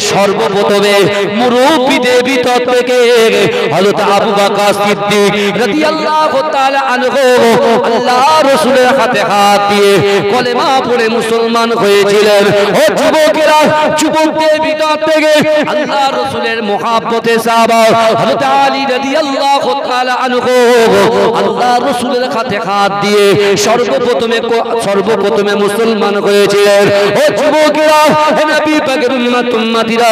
সর্বপ্রথমে মুরব্বিদের ভিতর থেকে হযরত আবু বকর সিদ্দিক রাদিয়াল্লাহু তাআলা আনহু আল্লাহ রাসূলের হাতে হাত দিয়ে কলেমা পড়ে মুসলমান হয়েছিলেন। ও যুবকেরা, যুবকদের ভিতর থেকে আল্লাহ রাসূলের মহব্বতে সাহাবা হযরত আলী রাদিয়াল্লাহু তাআলা আনহু আল্লাহ রাসূলের হাতে হাত দিয়ে সর্বপ্রথমে মুসলমান হয়েছিলেন। ও যুবকেরা, নবী পাকের উম্মত উম্মতিরা,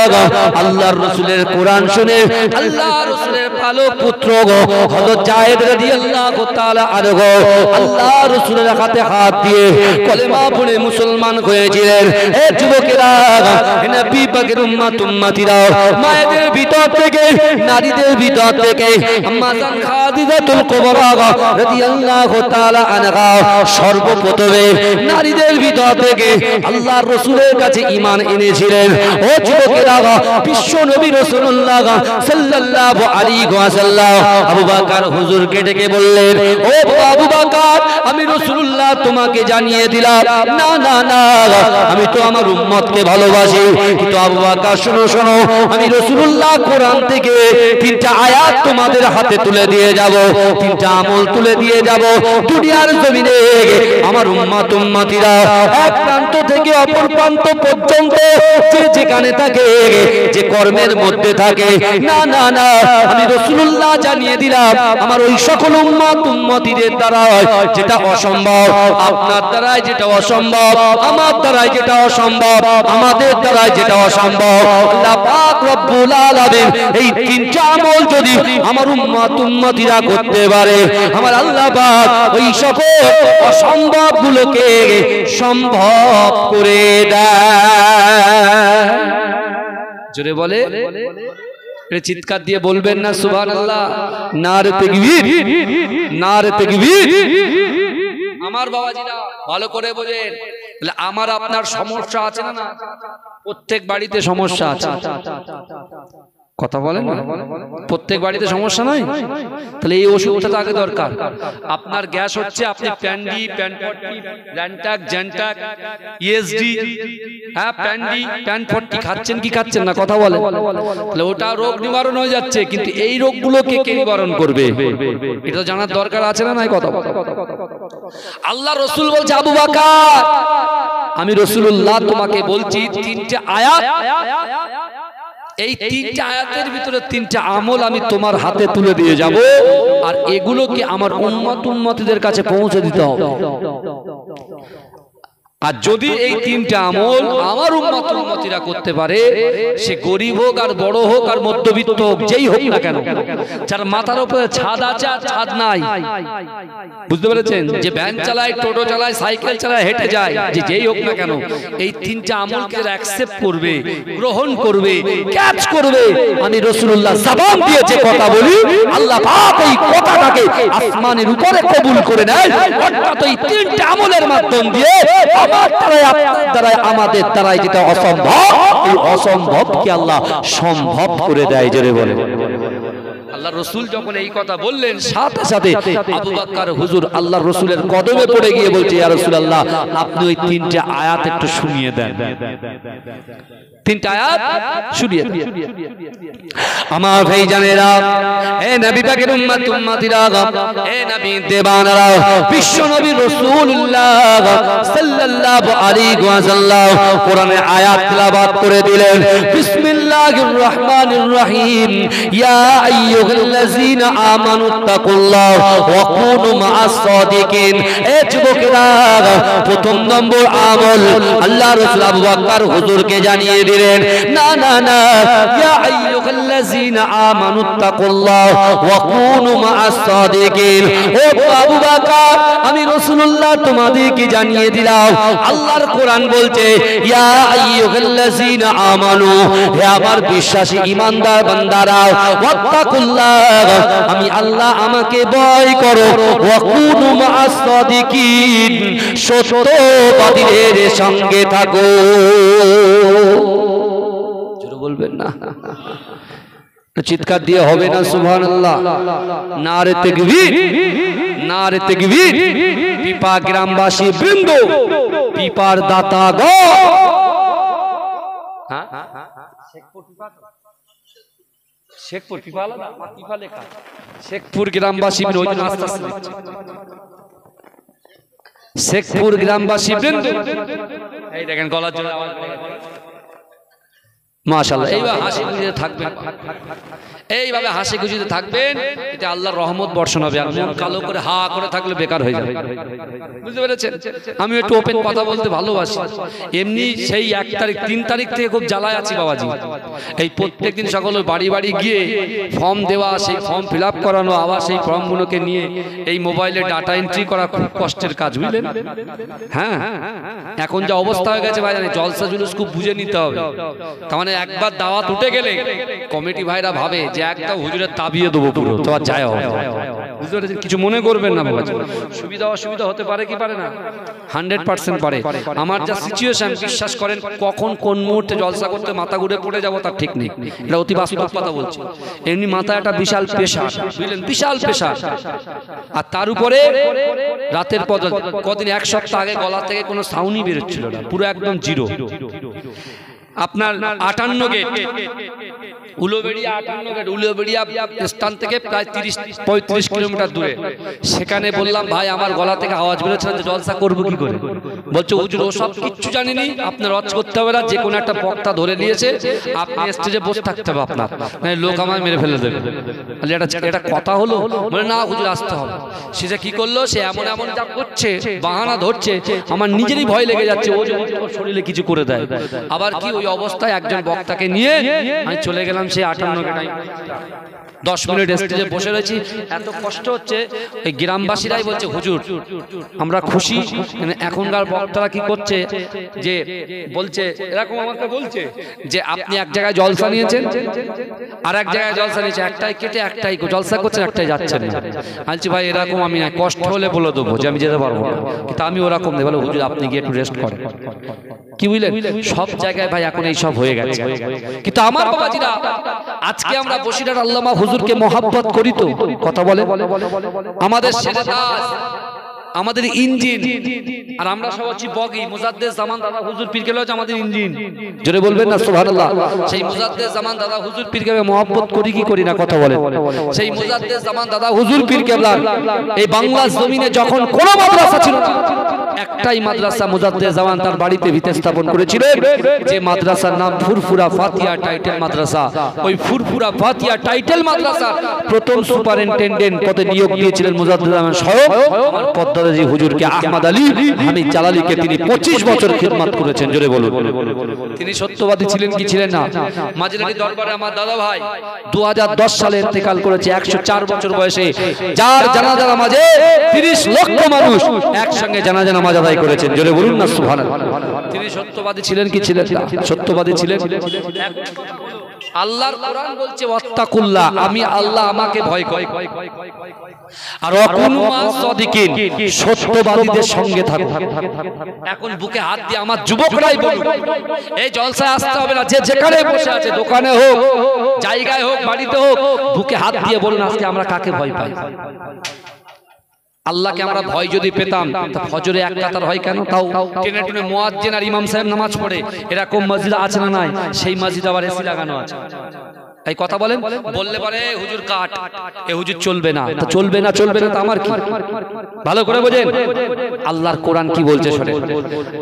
আল্লাহর রাসূলের কোরআন শুনে আল্লাহ রাসূলের পালক পুত্র হযরত যায়েদ রাদিয়াল্লাহু তাআলা আনহু আল্লাহ রাসূলের হাতে হাত দিয়ে কলেমা পড়ে মুসলমান হয়েছিলেন। হে যুবকেরা, নবী পাকের উম্মত উম্মতিরা, মায়েদের ভিতর থেকে, নারীদের ভিতর থেকে আম্মা জান খাদিজাতুল কুবরা রাদিয়াল্লাহু তাআলা আনহা সর্বপ্রথমে নারীদের ভিতর থেকে আল্লাহর রাসূলের কাছে ঈমান এনেছিলেন। ও যুবকেরা, বিশ্ব নবী রাসূলুল্লাহ সাল্লাল্লাহু আলাইহি ওয়াসাল্লাম আবু বকর হুজুরকে ডেকে বললেন, ও আবু বকর, আমি রাসূলুল্লাহ তোমাকে জানিয়ে দিলাম, না না না, আমি তো আমার উম্মতকে ভালোবাসি। কিন্তু আবু বকর, শোনো শোনো, আমি রাসূলুল্লাহ কোরআন থেকে 3টা আয়াত তোমাদের হাতে তুলে দিয়ে যাব, 3টা আমল তুলে দিয়ে যাব। দুনিয়ার জমিনে আমার উম্মত উম্মতিরা এক প্রান্ত থেকে অপর প্রান্ত পর্যন্ত যে যেখানে থাকে, যে কর্মের মধ্যে থাকে, না না না, আমি রাসূলুল্লাহ জানিয়ে দিলাম, আমার ওই সকল উম্মত উম্মতিদের দ্বারা যেটা অসম্ভব, আপনার দ্বারাই যেটা অসম্ভব, আমার দ্বারাই যেটা অসম্ভব, আমাদের দ্বারাই যেটা অসম্ভব, আল্লাহ পাক রব্বুল আলামিন এই 3টা আমল যদি আমার উম্মত উম্মতিরা করতে পারে, আমার আল্লাহ পাক ওই সকল অসম্ভব গুলোকে সম্ভব করে দেয়। জোরে বলে, চিৎকার দিয়ে বলবেন না সুবহানাল্লাহ? নারে তাকবীর, নারে তাকবীর। আমার বাবাজিরা ভালো করে বোঝেন, আমার আপনার সমস্যা আছে না? প্রত্যেক বাড়িতে সমস্যা আছে, কথা বলেন না? প্রত্যেক বাড়িতে সমস্যা নাই? তাহলে এই ওষুধটা তো আগে দরকার। আপনার গ্যাস হচ্ছে, আপনি প্যান্ডি, প্যানপট্টি, ল্যান্টাক, জ্যান্টাক, ইএসডি, হ্যাঁ প্যান্ডি, প্যানপট্টি খাচ্ছেন কি খাচ্ছেন না? কথা বলেন। তাহলে ওটা রোগ নিবারণ হয়ে যাচ্ছে, কিন্তু এই রোগগুলোকে কে নিবারণ করবে? এটা তো জানার দরকার আছে না? নাই কথা। আল্লাহ রসুল বলছে, আবু বকর আমি রাসূলুল্লাহ তোমাকে বলছি তিনটে আয়াত, এই তিনটা আয়াতের ভিতরে তিনটা আমল আমি তোমার হাতে তুলে দিয়ে যাব, আর এগুলোকে আমার উম্মতের কাছে পৌঁছে দিতে হবে। আর যদি এই তিনটা আমল আমার উম্মতিরা করতে পারে, সে গরিব হোক আর বড় হোক আর মধ্যবিত্ত হোক, যেই হোক না কেন, যার মাথার উপরে ছাদ আছে আর ছাদ নাই, বুঝতে পেরেছেন? যে ভ্যান চালায়, টোটো চালায়, সাইকেল চালায়, হেঁটে যায়, যে যেই হোক না কেন, এই তিনটা আমলকে অ্যাকসেপ্ট করবে, গ্রহণ করবে, ক্যাচ করবে, আমি রাসূলুল্লাহ জবান দিয়েছে কথা বলি, আল্লাহ পাক এই কথাটাকে আসমানের উপরে কবুল করে নেয়। অর্থাৎ এই তিনটা আমলের মাধ্যম দিয়ে আমার দ্বারাই, আপনার দ্বারাই, আমাদের দ্বারাই যেটা অসম্ভব, এই অসম্ভবকে আল্লাহ সম্ভব করে দেয়। জোরে বলে। আল্লাহ রসুল যখন এই কথা বললেন, সাথে সাথে আবু বকর হুজুর আল্লাহ রসুলের কদমে পড়ে গিয়ে বলছে, ইয়া রাসূলুল্লাহ আপনি ওই তিনটা আয়াত একটু শুনিয়ে দেন। তিনটা আয়াত শুনিয়ে দেন। আমার ভাইজানেরা, হে নবী পাকের উম্মতিরা, হে নবী দেবানারা, বিশ্ব নবী রাসূলুল্লাহ সাল্লাল্লাহু আলাইহি ওয়াসাল্লাম কোরআনের আয়াত তেলাওয়াত করে দিলেন। বিসমিল্লাহির রহমানির রহিম, ইয়া আইয়ুহাল্লাযীনা আমানুত্তাকুল্লাহ ওয়া কুনু মা'আস সাদিকিন। এ যুবকেরা, প্রথম নম্বর আমল আল্লাহ রাসূল আবু বকর হুজুরকে জানিয়ে দিলেন, না না না, ইয়া আইয়ুহাল্লাযীনা আমানুত্তাকুল্লাহ ওয়া কুনু মা'আস সাদিকিন। ও আবু বকর, আমি রাসূলুল্লাহ তোমাদেরকে জানিয়ে দিলাম, আল্লাহর কোরআন বলছে, ইয়া আইয়ুহাল্লাযীনা আমানু, হে আমার বিশ্বাসী ঈমানদার বান্দারা, ওয়াত্তাকুল্লাহ, আমি আল্লাহ আমাকে ভয় করো, ওয়া কুনু মা'আস সাদিকিন, সত্যবাদীদের সঙ্গে থাকো। জোরে বলবেন না? চিৎকার দিয়ে হবে না সুবহানাল্লাহ? নারে তাকবীর, নারে তাকবীর। পিপা গ্রামবাসী বৃন্দ, পিপার দাতা গো, হ্যাঁ শেখপুর পিপা আলাদা, পিপা লেখা শেখপুর গ্রামবাসী বৃন্দ, ওই জন্য আস্তে আস্তে লিখছে। শেখপুর গ্রামবাসী বৃন্দ, এই দেখেন গলার জন্য আওয়াজ, মাশাআল্লাহ। এইভাবে হাসি খুশিতে থাকবেন, এইভাবে হাসি খুশিতে থাকবেন, এটা আল্লাহর রহমত বর্ষণ হবে। আর মন কালো করে হা করে থাকলে বেকার হয়ে যাবে, বুঝতে পেরেছেন? আমি একটু ওপেন কথা বলতে ভালোবাসি। এমনি সেই 1 তারিখ 3 তারিখ থেকে খুব জ্বালায় আছি বাবাজি। এই প্রত্যেকদিন সকলের বাড়ি বাড়ি গিয়ে ফর্ম দেওয়া, সেই ফর্ম ফিল আপ করানো, আবার সেই ফর্মগুলোকে নিয়ে এই মোবাইলে ডাটা এন্ট্রি করা খুব কষ্টের কাজ, বুঝলেন? হ্যাঁ, এখন যা অবস্থা হয়ে গেছে ভাই, জলসা জুলুস খুব বুঝে নিতে হবে। তার মানে একবার দাওয়াত উঠে গেলে কমিটি ভাইরা ভাবে যে একদম হুজুরের তাবিয়ে দেবো পুরো, তো আর যায় হবে। বুঝতে পেরেছেন? কিছু মনে করবেন না বাবা, সুবিধা অসুবিধা হতে পারে কি পারে না? 100% পারে। আমার যা সিচুয়েশন, বিশ্বাস করেন, কখন কোন মুহূর্তে জলসা করতে মাথা ঘুরে পড়ে যাবো তার ঠিক নেই। এটা অতি বাস্তব কথা বলছি। এমনি মাথা একটা বিশাল পেশা, বুঝলেন? বিশাল পেশা। আর তার উপরে রাতের পর কদিন, 1 সপ্তাহ আগে গলা থেকে কোনো সাউন্ডই বেরোচ্ছিল না, পুরো একদম জিরো। আপনার 58 গেট উলোবেড়িয়া, 58 গেট উলোবেড়িয়া স্থান থেকে প্রায় 30-35 কিলোমিটার দূরে। সেখানে বললাম, ভাই আমার গলা থেকে আওয়াজ বেরোচ্ছে না, জলসা করবো কি করে? বলছে, হুজুর ওসব কিচ্ছু জানিনি, আপনার রচ করতে হবে না, যে কোনো একটা বক্তা ধরে নিয়েছে, আপনি স্টেজে বসে থাকতে হবে আপনার, মানে লোক আমায় মেরে ফেলে দেবে। এটা কথা হলো? বলে না হুজুর আসতে হবে। সে যে কি করলো, সে এমন এমন যা করছে, বাহানা ধরছে, আমার নিজেরই ভয় লেগে যাচ্ছে ও যদি ওর শরীরে কিছু করে দেয়। আবার কি, ওই অবস্থায় একজন বক্তাকে নিয়ে আমি চলে গেলাম সেই 58 গেট। 10 মিনিট স্টেজে বসে রয়েছি, এত কষ্ট হচ্ছে। এই গ্রামবাসীরাই বলছে হুজুর আমরা খুশি। এখনকার বক্তারা কি করছে যে বলছে এরকম আমাকে বলছে যে আপনি এক জায়গায় জলসা নিয়েছেন আর এক জায়গায় জলসা নিয়েছে, একটাই কেটে একটাই জলসা করছেন, একটাই যাচ্ছেন না। বলছি ভাই এরকম আমি না, কষ্ট হলে বলে দেবো যে আমি যেতে পারবো না, কিন্তু আমি ওরকম নেই। বলে হুজুর আপনি গিয়ে একটু রেস্ট করেন। কি বুঝলেন, সব জায়গায় ভাই এখন এই সব হয়ে গেছে। কিন্তু আমার বাবাজিরা আজকে আমরা বসিরহাট আল্লামা হুজুরকে মহব্বত করি তো, কথা বলে আমাদের আমাদের ইঞ্জিন, আর আমরা সব হচ্ছি বগি। মুজাদ্দেদ জামান দাদা হুজুর পীর কেবলা হচ্ছে আমাদের ইঞ্জিন। জোরে বলবেন না সুবহানাল্লাহ। সেই মুজাদ্দেদ জামান দাদা হুজুর পীর কেবলা মহব্বত করি কি করি না, কথা বলে। সেই মুজাদ্দেদ জামান দাদা হুজুর পীর কেবলা এই বাংলার জমিনে যখন কোন মাদ্রাসা ছিল না, একটাই মাদ্রাসা মুজাদ্দেদ জামান তার বাড়িতে ভিতে স্থাপন করেছিলেন, যে মাদ্রাসার নাম ফুরফুরা ফাতিহা টাইটেল মাদ্রাসা। ওই ফুরফুরা ফাতিহা টাইটেল মাদ্রাসা প্রথম সুপারিনটেন্ডেন্ট পদে নিয়োগ দিয়েছিলেন মুজাদ্দেদ জামান স্বয়ং আমার পদ্মাজি হুজুরকে আহমদ আলী হামিদ জালালীকে। তিনি 25 বছর খিদমত করেছেন। জোরে বলুন। তিনি সত্যবাদী ছিলেন কি ছিলেন না? মাঝরাতি দরবারে আমার দাদা ভাই 2010 সালে ইন্তেকাল করেছে 104 বছর বয়সে, যার জানাজা নামাজে 30 লক্ষ মানুষ একসঙ্গে জানাজা নামাজ আদায় করেছেন। জোরে বলুন না সুবহানাল্লাহ। তিনি সত্যবাদী ছিলেন কি ছিলেন না? সত্যবাদী ছিলেন। আল্লাহর কোরআন বলছে ওয়াত্তাকুল্লাহ, আমি আল্লাহ আমাকে ভয় করি, আর অকুনু মাস সাদিকিন, সত্যবাদীদের সঙ্গে থাকো। এখন বুকে হাত দিয়ে আমার যুবকরাই বলুন, এই জলসায় আসতে হবে না, যে যেখানে বসে আছে, দোকানে হোক, জায়গায় হোক, বাড়িতে হোক, বুকে হাত দিয়ে বলুন আজকে আমরা কাকে ভয় পাই? আল্লাহকে আমরা ভয় যদি পেতাম তো ফজরে এক কাতার হয় কেন? তাও টেনে টেনে মুয়াজ্জিন আর ইমাম সাহেব নামাজ পড়ে, এরকম মসজিদ আছে না নাই? সেই মসজিদ আবার এসি লাগানো আছে। এই কথা বলেন, বললে পারে হুজুর কাট, এ হুজুর চলবে না। তো চলবে না, চলবে না তো আমার কি? ভালো করে বোঝেন আল্লাহর কোরআন কি বলছে শোনেন।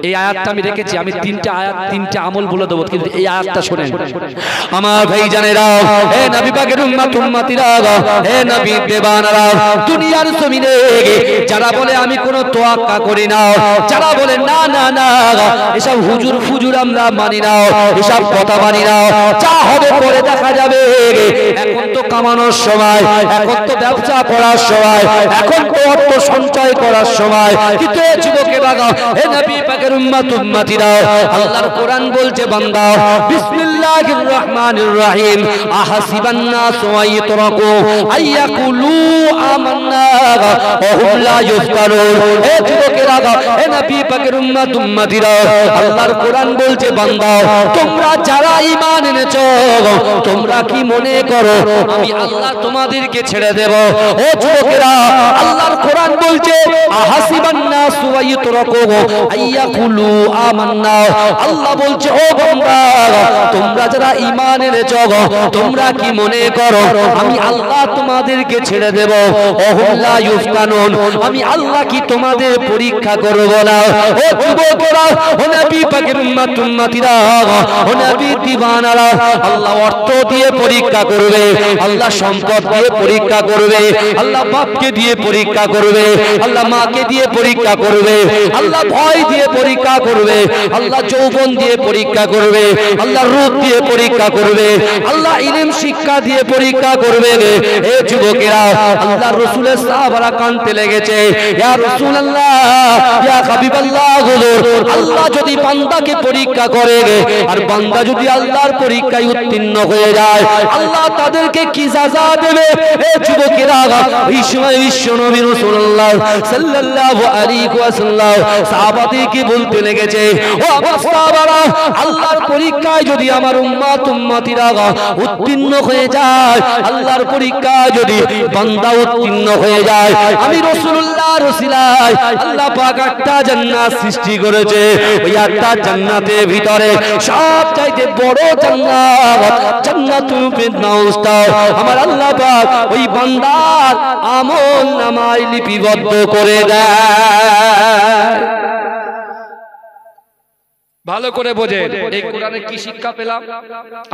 এই আয়াতটা আমি রেখেছি, আমি 3টে আয়াত 3টে আমল বলে দেবো, কিন্তু এই আয়াতটা শোনেন আমার ভাইজানেরা, হে নবী পাকের উম্মত উম্মতিরা, হে নবী দেবানারা, দুনিয়ার জমিনে যারা বলে আমি কোনো তোয়াক্কা করি না, যারা বলে না না না এসব হুজুর ফুজুর আমরা মানি না, এসব কথা মানি না, যা হবে পরে দেখা যাবে। এখন তো কামানোর সময়, এখন তো ব্যবসা করার সময়, এখন তো অর্থ সঞ্চয় করার সময়। কিন্তু যুবকেরা, হে নবী পাকের উম্মত উম্মতিরা, আল্লাহর কোরআন বলছে বান্দা বিসমিল্লাহির রহমানির রহিম, আহাসিবান নাসু আইয়ুতরাকু আইয়াকুলু আমান্না ওয়া হুম লা ইফতানুন। হে যুবকেরা, হে নবী পাকের উম্মত উম্মতিরা, আল্লাহর কোরআন বলছে বান্দা তোমরা যারা ঈমান এনেছো, তোমরা কি মনে করো আমি আল্লাহ তোমাদেরকে ছেড়ে দেব? ও যুবকেরা, আল্লাহর কোরআন বলছে আহাসিবান নাসু আইয়ুতরাকু আইয়াকুলু আমান্না। আল্লাহ বলছে ও বান্দা তোমরা যারা ঈমান এনেছো, তোমরা কি মনে করো আমি আল্লাহ তোমাদেরকে ছেড়ে দেব? ও হুম লা ইফতানুন, আমি আল্লাহ কি তোমাদের পরীক্ষা করব না? ও যুবকেরা, ও নবী পাকের উম্মত উম্মতিরা, ও নবী দিওয়ানারা, আল্লাহ অর্থ দিয়ে পরীক্ষা করবে, আল্লাহ সম্পদ দিয়ে পরীক্ষা করবে, আল্লাহ বাপকে দিয়ে পরীক্ষা করবে, আল্লাহ মাকে দিয়ে পরীক্ষা করবে, আল্লাহ ভয় দিয়ে পরীক্ষা করবে, আল্লাহ যৌবন দিয়ে পরীক্ষা করবে, আল্লাহ রূপ দিয়ে পরীক্ষা করবে, আল্লাহ ইলম শিক্ষা দিয়ে পরীক্ষা করবে। হে যুবকেরা, আল্লাহ রাসূলের সাহাবারা কাঁদতে লেগেছে, ইয়া রাসূলুল্লাহ, ইয়া হাবিবাল্লাহ, হুজুর আল্লাহ যদি বান্দাকে পরীক্ষা করে আর বান্দা যদি আল্লাহর পরীক্ষায় উত্তীর্ণ হয়ে যায়, আল্লাহ তাদেরকে কি সাজা দেবে? হে যুবকেরা, এই সময় বিশ্ব নবী রাসূলুল্লাহ সাল্লাল্লাহু আলাইহি ওয়াসাল্লাম সাহাবাদেরকে বলতে লেগেছে, ও আমার সাহাবারা, আল্লাহর পরীক্ষায় যদি আমার উম্মত উম্মতিরা উত্তীর্ণ হয়ে যায়, আল্লাহর পরীক্ষায় যদি বান্দা উত্তীর্ণ হয়ে যায়, আমি রাসূলুল্লাহর ওসিলায় আল্লাহ পাক একটা জান্নাত সৃষ্টি করেছে। ওই একটা জান্নাতের ভিতরে সবচাইতে বড় জান্নাত জান্নাতুল ফিরদাউসটা আমার আল্লাহ পাক ওই বান্দার আমল নামায় লিপিবদ্ধ করে দেয়। ভালো করে বোঝেন এই কোরআনে কি শিক্ষা পেলাম?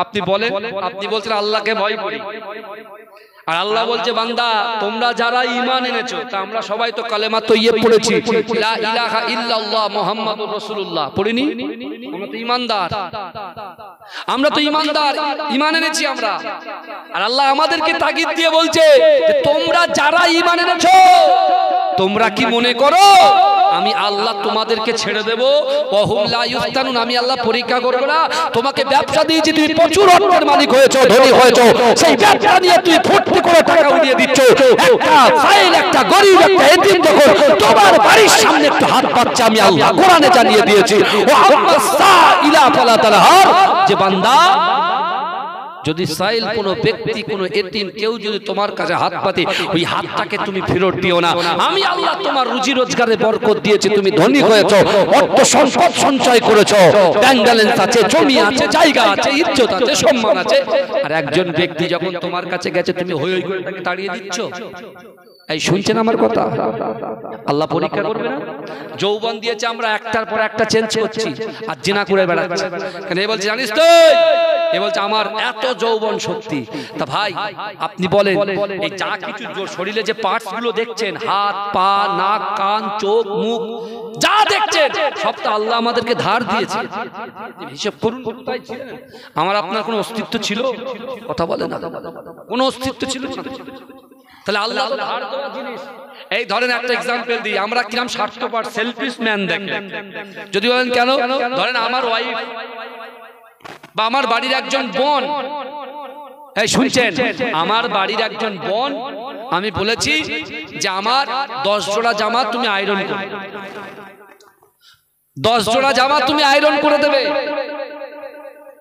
আপনি বলেন, আপনি বলছেন আল্লাহকে ভয় করি, আর আল্লাহ বলছে বান্দা তোমরা যারা ঈমান এনেছো, তা আমরা সবাই তো কালেমা তৈয়্যিব পড়েছি, লা ইলাহা ইল্লাল্লাহ মুহাম্মাদুর রাসূলুল্লাহ পড়িনি? আমরা তো ঈমানদার। আমরা তো ঈমানদার, ঈমান এনেছি আমরা। আর আল্লাহ আমাদেরকে তাগিদ দিয়ে বলছে যে তোমরা যারা ঈমান এনেছো, তোমরা কি মনে করো আমি আল্লাহ তোমাদেরকে ছেড়ে দেব? ওয়াহুম লা ইফতানুন, আমি আল্লাহ পরীক্ষা করব না? তোমাকে ব্যবসা দিয়েছি, তুমি প্রচুর অর্থের মালিক হয়েছো, ধনী হয়েছো, সেই ব্যবসা নিয়ে তুই ফুর্তি করে টাকা উড়িয়ে দিচ্ছ। একটা ফাইল, একটা গরিব, একটা এতিম যখন তোমার বাড়ির সামনে একটু হাত পাচ্ছে, আমি আল্লাহ কোরআনে জানিয়ে দিয়েছি ও আম্মাস সাইলা ফালা তানহার, যে বান্দা যদি সাইল কোনো ব্যক্তি, কোনো এতিম কেউ যদি তোমার কাছে হাত পাতে, ওই হাতটাকে তুমি ফেরত দিও না। আমি আল্লাহ তোমার রুজি রোজগারে বরকত দিয়েছি, তুমি ধনী হয়েছো, অর্থ সম্পদ সঞ্চয় করেছো, ব্যাংক ব্যালেন্স আছে, জমি আছে, জায়গা আছে, ইজ্জত আছে, সম্মান আছে। আর একজন ব্যক্তি যখন তোমার কাছে গেছে, তুমি হই হই করে তাকে তাড়িয়ে দিচ্ছ। এই শুনছেন আমার কথা? আল্লাহ পরীক্ষা করবে না? যৌবন দিয়েছে, আমরা একটার পর একটা চেঞ্জ করছি আর জিনা করে বেড়াচ্ছি। কেন? এ বলছে জানিস তো, এ বলছে আমার এত যৌবন শক্তি। তা ভাই আপনি বলেন, এই যা কিছু শরীরে যে পার্টস গুলো দেখছেন, হাত পা নাক কান চোখ মুখ যা দেখছেন, সব তো আল্লাহ আমাদেরকে ধার দিয়েছে। হিসাব করুন, আমার আপনার কোনো অস্তিত্ব ছিল? কথা বলে না, কোনো অস্তিত্ব ছিল? তাহলে আল্লাহ তো ধার দেওয়া জিনিস। এই ধরেন একটা এক্সাম্পল দিই, আমরা কিরম স্বার্থপর, সেলফিশ ম্যান দেখেন। যদি বলেন কেন, ধরেন আমার ওয়াইফ বা আমার বাড়ির একজন বোন, এই শুনছেন, আমার বাড়ির একজন বোন, আমি বলেছি যে আমার 10 জোড়া জামা তুমি আয়রন করো, 10 জোড়া জামা তুমি আয়রন করে দেবে।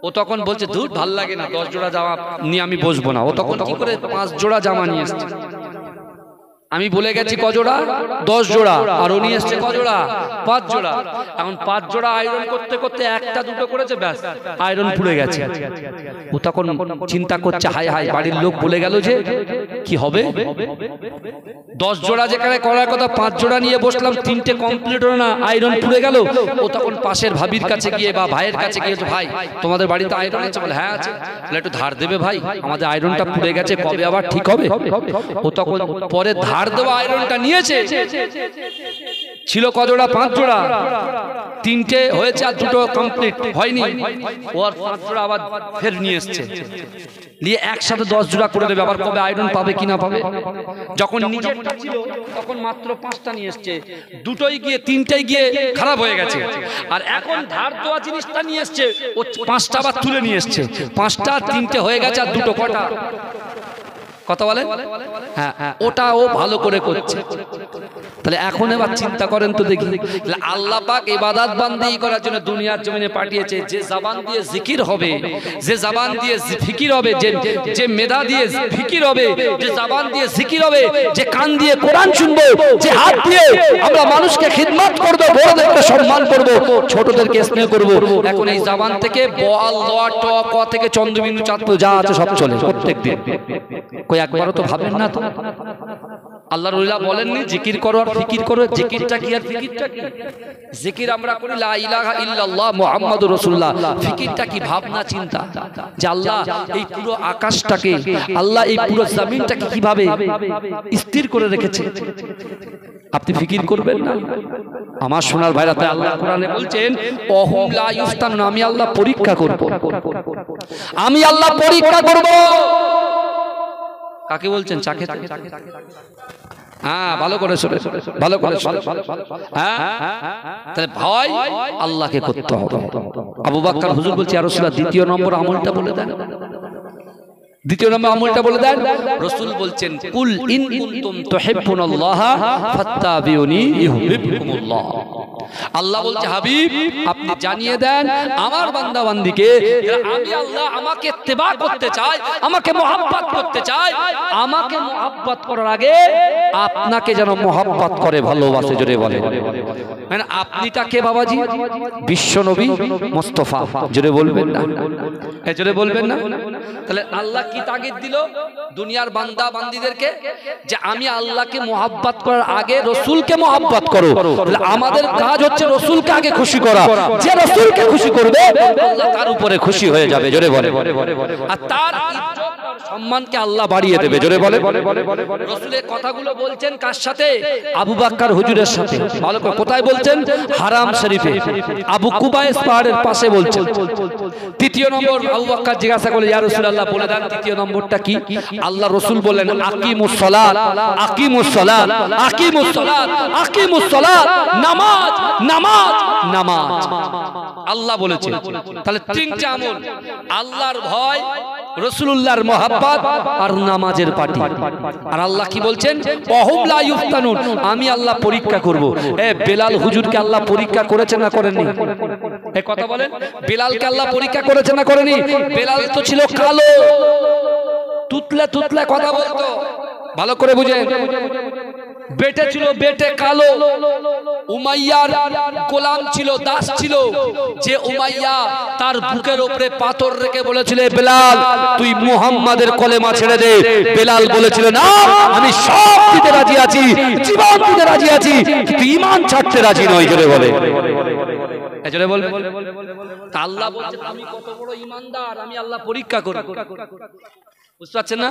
ও তখন বলছে ধুর ভাল লাগে না, 10 জোড়া জামা নিয়ে আমি বসবো না। ও তখন কি করে 5 জোড়া জামা নিয়ে এসছে। আমি বলে গেছি ক জোড়া? 10 জোড়া। আর ও নিয়ে এসছে ক জোড়া? 5 জোড়া। এখন 5 জোড়া আয়রন করতে করতে একটা দুটো করেছে, ব্যাস আয়রন পুড়ে গেছে। ও তখন চিন্তা করছে, হায় হায় বাড়ির লোক বলে গেল যে কি হবে। 10 জোড়া যেখানে করার কথা, 5 জোড়া নিয়ে বসলাম, 3টে কমপ্লিট হলো না, আয়রন পুড়ে গেল। ও তখন পাশের ভাবির কাছে গিয়ে বা ভাইয়ের কাছে গিয়ে, ভাই তোমাদের বাড়িতে আয়রন আছে? বলে হ্যাঁ আছে। তাহলে একটু ধার দেবে ভাই, আমাদের আয়রনটা পুড়ে গেছে, কবে আবার ঠিক হবে? ও তখন পরে ধার দেওয়া আয়রনটা নিয়েছে, ছিল ক জোড়া? 5 জোড়া। 3টে হয়েছে আর 2টো কমপ্লিট হয়নি। ও আর 5 জোড়া আবার ফের নিয়ে এসছে, নিয়ে একসাথে 10 জোড়া করে দেবে। আবার কবে আয়রন পাবে কিনা পাবে। যখন নিজেরটা ছিল তখন মাত্র 5টা নিয়ে এসছে, 2টোই গিয়ে 3টাই গিয়ে খারাপ হয়ে গেছে। আর এখন ধার দেওয়া জিনিসটা নিয়ে এসছে, ও 5টা আবার তুলে নিয়ে এসছে। 5টা 3টে হয়ে গেছে, আর 2টো কটা? কথা বলেন? হ্যাঁ, ওটা ও ভালো করে করছে। তাহলে এখন এবার চিন্তা করেন তো দেখি, আল্লাহ পাক ইবাদত বান্দি করার জন্য দুনিয়ার জমিনে পাঠিয়েছে। যে জবান দিয়ে জিকির হবে, যে জবান দিয়ে ফিকির হবে, যে মেধা দিয়ে ফিকির হবে, যে জবান দিয়ে জিকির হবে, যে কান দিয়ে কোরআন শুনবো, যে হাত দিয়ে আমরা মানুষকে খিদমত করব, বড়দেরকে সম্মান করব, ছোটদেরকে স্নেহ করব। এখন এই জবান থেকে ব আল্লাহ ট ক থেকে চন্দ্রবিন্দু চাঁদপুর যা আছে সব চলে প্রত্যেকদিন। কই একবারও তো ভাবেন না তো? আল্লাহর ওলিরা বলেননি জিকির করো আর ফিকির করো? জিকিরটা কি আর ফিকিরটা কি? জিকির আমরা করি লা ইলাহা ইল্লাল্লাহ মুহাম্মাদুর রাসূলুল্লাহ। ফিকিরটা কি? ভাবনা চিন্তা, যে আল্লাহ এই পুরো আকাশটাকে, আল্লাহ এই পুরো জমিনটাকে কিভাবে স্থির করে রেখেছে। আপনি ফিকির করবেন না? আমার সোনার ভাইরা, তাই আল্লাহ কোরআনে বলছেন ওহুম লা ইফতানুন, আমি আল্লাহ পরীক্ষা করব, আমি আল্লাহ পরীক্ষা করব। কাকে বলছেন? চাকে? হ্যাঁ, ভালো করে শুনে, ভালো করে শুনে। হ্যাঁ, তাহলে ভয় আল্লাহকে করতে হবে। আবু বকর হুজুর বলছে ইয়া রাসূলুল্লাহ, দ্বিতীয় নম্বর আমলটা বলে দেন। দ্বিতীয় নম্বর আমলটা বলে দেন। রাসূল বলছেন কুল ইন কুনতুম তুহিব্বুনাল্লাহ ফাত্তাবিউনি ইউহিব্বুকুমুল্লাহ। আল্লাহ বলছে হাবিব আপনি জানিয়ে দেন আমার বান্দা বান্দিকে, আমি আল্লাহ আমাকে ইত্তেবা করতে চাই, আমাকে মহব্বত করতে চাই। আমাকে মহব্বত করার আগে আপনাকে যেন মহব্বত করে, ভালোবাসে। জোরে বলে, মানে আপনিটা কে বাবাজি? বিশ্ব নবী মুস্তাফা। জোরে বলবেন না? জোরে বলবেন না? তাহলে আল্লাহ কি তাগিদ দিল দুনিয়ার বান্দা বান্দিদেরকে? যে আমি আল্লাহকে মহব্বত করার আগে রসুলকে মহব্বত করো। আমাদের কাজ হচ্ছে রসুলকে আগে খুশি করা। যে রসুলকে খুশি করবে আল্লাহ তার উপরে খুশি হয়ে যাবে। জোরে বলে। আর তার ইজ্জত সম্মানকে আল্লাহ বাড়িয়ে দেবে। জোরে বলে। রাসূলের কথাগুলো বলছেন কার সাথে? আবু বকর হুজুরের সাথে। ভালো করে কোথায় বলছেন? হারাম শরীফে, আবু কুবাইস পাহাড়ের পাশে বলছেন। তৃতীয় নম্বর আবু বকর জিজ্ঞাসা করলেন, ইয়া রাসূলুল্লাহ বলে দেন তৃতীয় নম্বরটা কি? আল্লাহ রাসূল বললেন, আকিমুস সালাত, আকিমুস সালাত, আকিমুস সালাত, আকিমুস সালাত, নামাজ, নামাজ, নামাজ। আল্লাহ বলেছেন। তাহলে তিনটা আমল, আল্লাহর ভয়, রাসূলুল্লাহর মহব্বত আর নামাজের পাটি। আর আল্লাহ কি বলছেন? ওয়াহুম লা ইফতানুন, আমি আল্লাহ পরীক্ষা করব। বেলাল হুজুরকে আল্লাহ পরীক্ষা করেছেন না করেননি? এই কথা বলেন, বেলালকে আল্লাহ পরীক্ষা করেছেন না করেনি? বেলাল তো ছিল কালো, তুতলে তুতলে কথা বলতো। ভালো করে বুঝেন, বেটে ছিল, বেটে কালো, উমাইয়ার গোলাম ছিল, দাস ছিল। যে উমাইয়া তার বুকের উপরে পাথর রেখে বলেছিল, বেলাল তুই মুহাম্মাদের কলেমা ছেড়ে দে। বেলাল বলেছিল, না, আমি সব দিতে রাজি আছি, জীবন দিতে রাজি আছি, কিন্তু ঈমান ছাড়তে রাজি নই। জোরে বলে, জোরে বল। আল্লাহ বলছেন, আমি কত বড় ঈমানদার, আমি আল্লাহ পরীক্ষা করব। বুঝতে পারছেন না?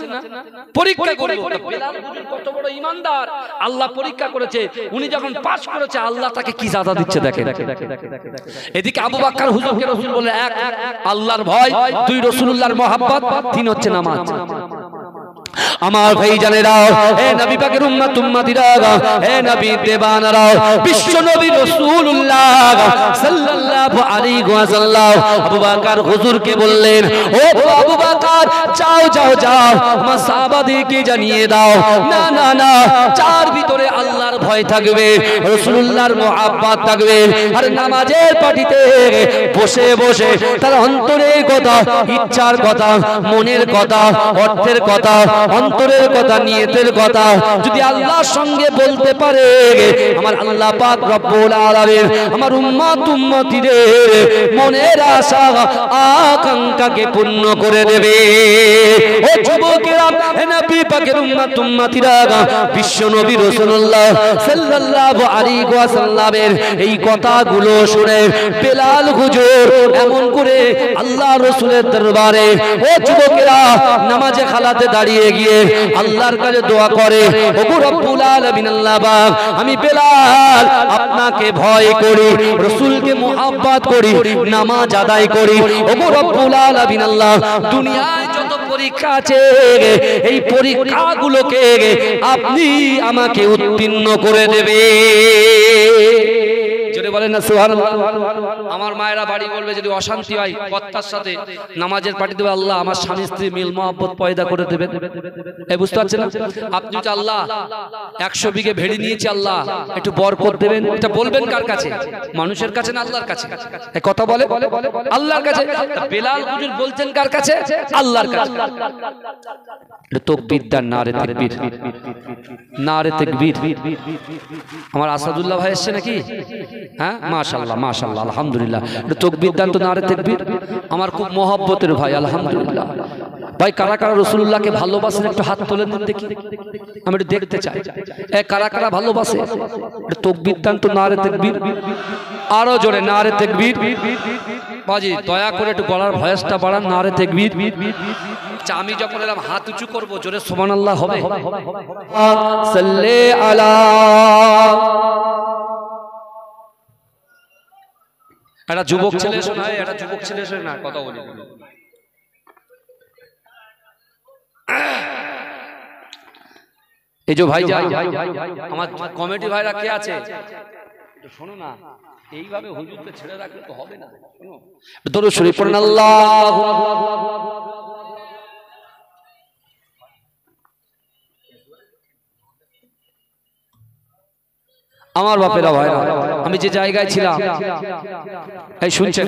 পরীক্ষা করব। বেলাল হুজুর কত বড় ঈমানদার, আল্লাহ পরীক্ষা করেছে। উনি যখন পাস করেছে, আল্লাহ তাকে কি সাজা দিচ্ছে দেখেন। এদিকে আবু বকর হুজুরকে রাসূল বলে, এক আল্লাহর ভয়, দুই রাসূলুল্লাহর মহব্বত, তিন হচ্ছে নামাজ। আমার ভাইজানেরা, হে নবী পাকের উম্মত উম্মতিরা, হে নবী দেবানারা, বিশ্ব নবী রাসূলুল্লাহ সাল্লাল্লাহু আলাইহি ওয়াসাল্লাম আবু বকর হুজুরকে বললেন, ও আবু বকর, যাও যাও যাও, আমার সাহাবাদেরকে জানিয়ে দাও, না না না, যার ভিতরে আল্লাহর ভয় থাকবে, রাসূলুল্লাহর মহব্বত থাকবে, আর নামাজের পাটিতে বসে বসে তার অন্তরের কথা, ইচ্ছার কথা, মনের কথা, অর্থের কথা, অন্তরের কথা, নিয়তের কথা যদি আল্লাহর সঙ্গে বলতে পারে, আমার আল্লাহ পাক রব্বুল আলামিন আমার উম্মত উম্মতিদের মনের আশা আকাঙ্ক্ষাকে পূর্ণ করে দেবে। ও যুবকেরা, হে নবী পাকের উম্মত উম্মতিরা, বিশ্ব নবী রাসূলুল্লাহ সাল্লাল্লাহু আলাইহি ওয়াসাল্লামের এই কথাগুলো শুনে বেলাল হুজুর এমন করে আল্লাহ রাসূলের দরবারে, ও যুবকেরা, নামাজে খালাতে দাঁড়িয়ে গিয়ে আল্লাহর কাছে দোয়া করে, ওগো রব্বুল আলামিন, আল্লাহ পাক, আমি বেলাল আপনাকে ভয় করি, রাসূলকে মুহাব্বত করি, নামাজ আদায় করি। ওগো রব্বুল আলামিন, আল্লাহ, দুনিয়ায় যত পরীক্ষা আছে, এই পরীক্ষাগুলোকে আপনি আমাকে উত্তীর্ণ করে দেবে। জোরে বলেন না সুবহানাল্লাহ। আমার মায়েরা বাড়ি বলবে, যদি অশান্তি হয় কর্তার সাথে, নামাজের পাটি দেবে, আল্লাহ আমার স্বামী স্ত্রী মিল মহব্বত পয়দা করে দেবেন। এই বুঝতে পারছেন না? আপনি যদি আল্লাহ 100 বিঘে ভেড়ি নিয়েছে, আল্লাহ একটু বরকত দেবেন, এটা বলবেন কার কাছে? মানুষের কাছে না আল্লাহর কাছে? এই কথা বলে আল্লাহর কাছে। বেলাল হুজুর বলছেন কার কাছে? আল্লাহর কাছে। তাকবীর দেন, নারে তাকবীর, নারে তাকবীর। আমার আসাদুল্লাহ ভাই এসেছে নাকি? হ্যাঁ, মাশাআল্লাহ মাশাআল্লাহ, আলহামদুলিল্লাহ। তাকবীর দেন তো, নারে তাকবীর। আমার খুব মহব্বতের ভাই, আলহামদুলিল্লাহ। ভাই, কারা কারা রাসূলুল্লাহকে ভালোবাসেন একটু হাত তোলেন দেখি, আমি একটু দেখতে চাই। কারা কারা ভালোবাসে? তাকবীর দেন তো, নারে তাকবীর। আরো জোরে, নারে তাকবীর। বাজি, দয়া করে একটু গলার ভয়েসটা বাড়ান, নারে তাকবীর। আমি যখন এলাম হাত উঁচু করবো, জোরে সুবহানাল্লাহ হবে। সাল্লি আলা, একটা যুবক ছেলে শোনায়, একটা যুবক ছেলে শোনে না, কথা বলি। এই যে ভাই, আমার কমিটি ভাইরা কে আছে শোনো না, এইভাবে হুজুরকে ছেড়ে রাখলে তো হবে না। শোনো, দরুদ শরীফ পড়েন। আল্লাহু আমার বাপেরা ভাইরা, আমি যে জায়গায় ছিলাম, এই শুনছেন,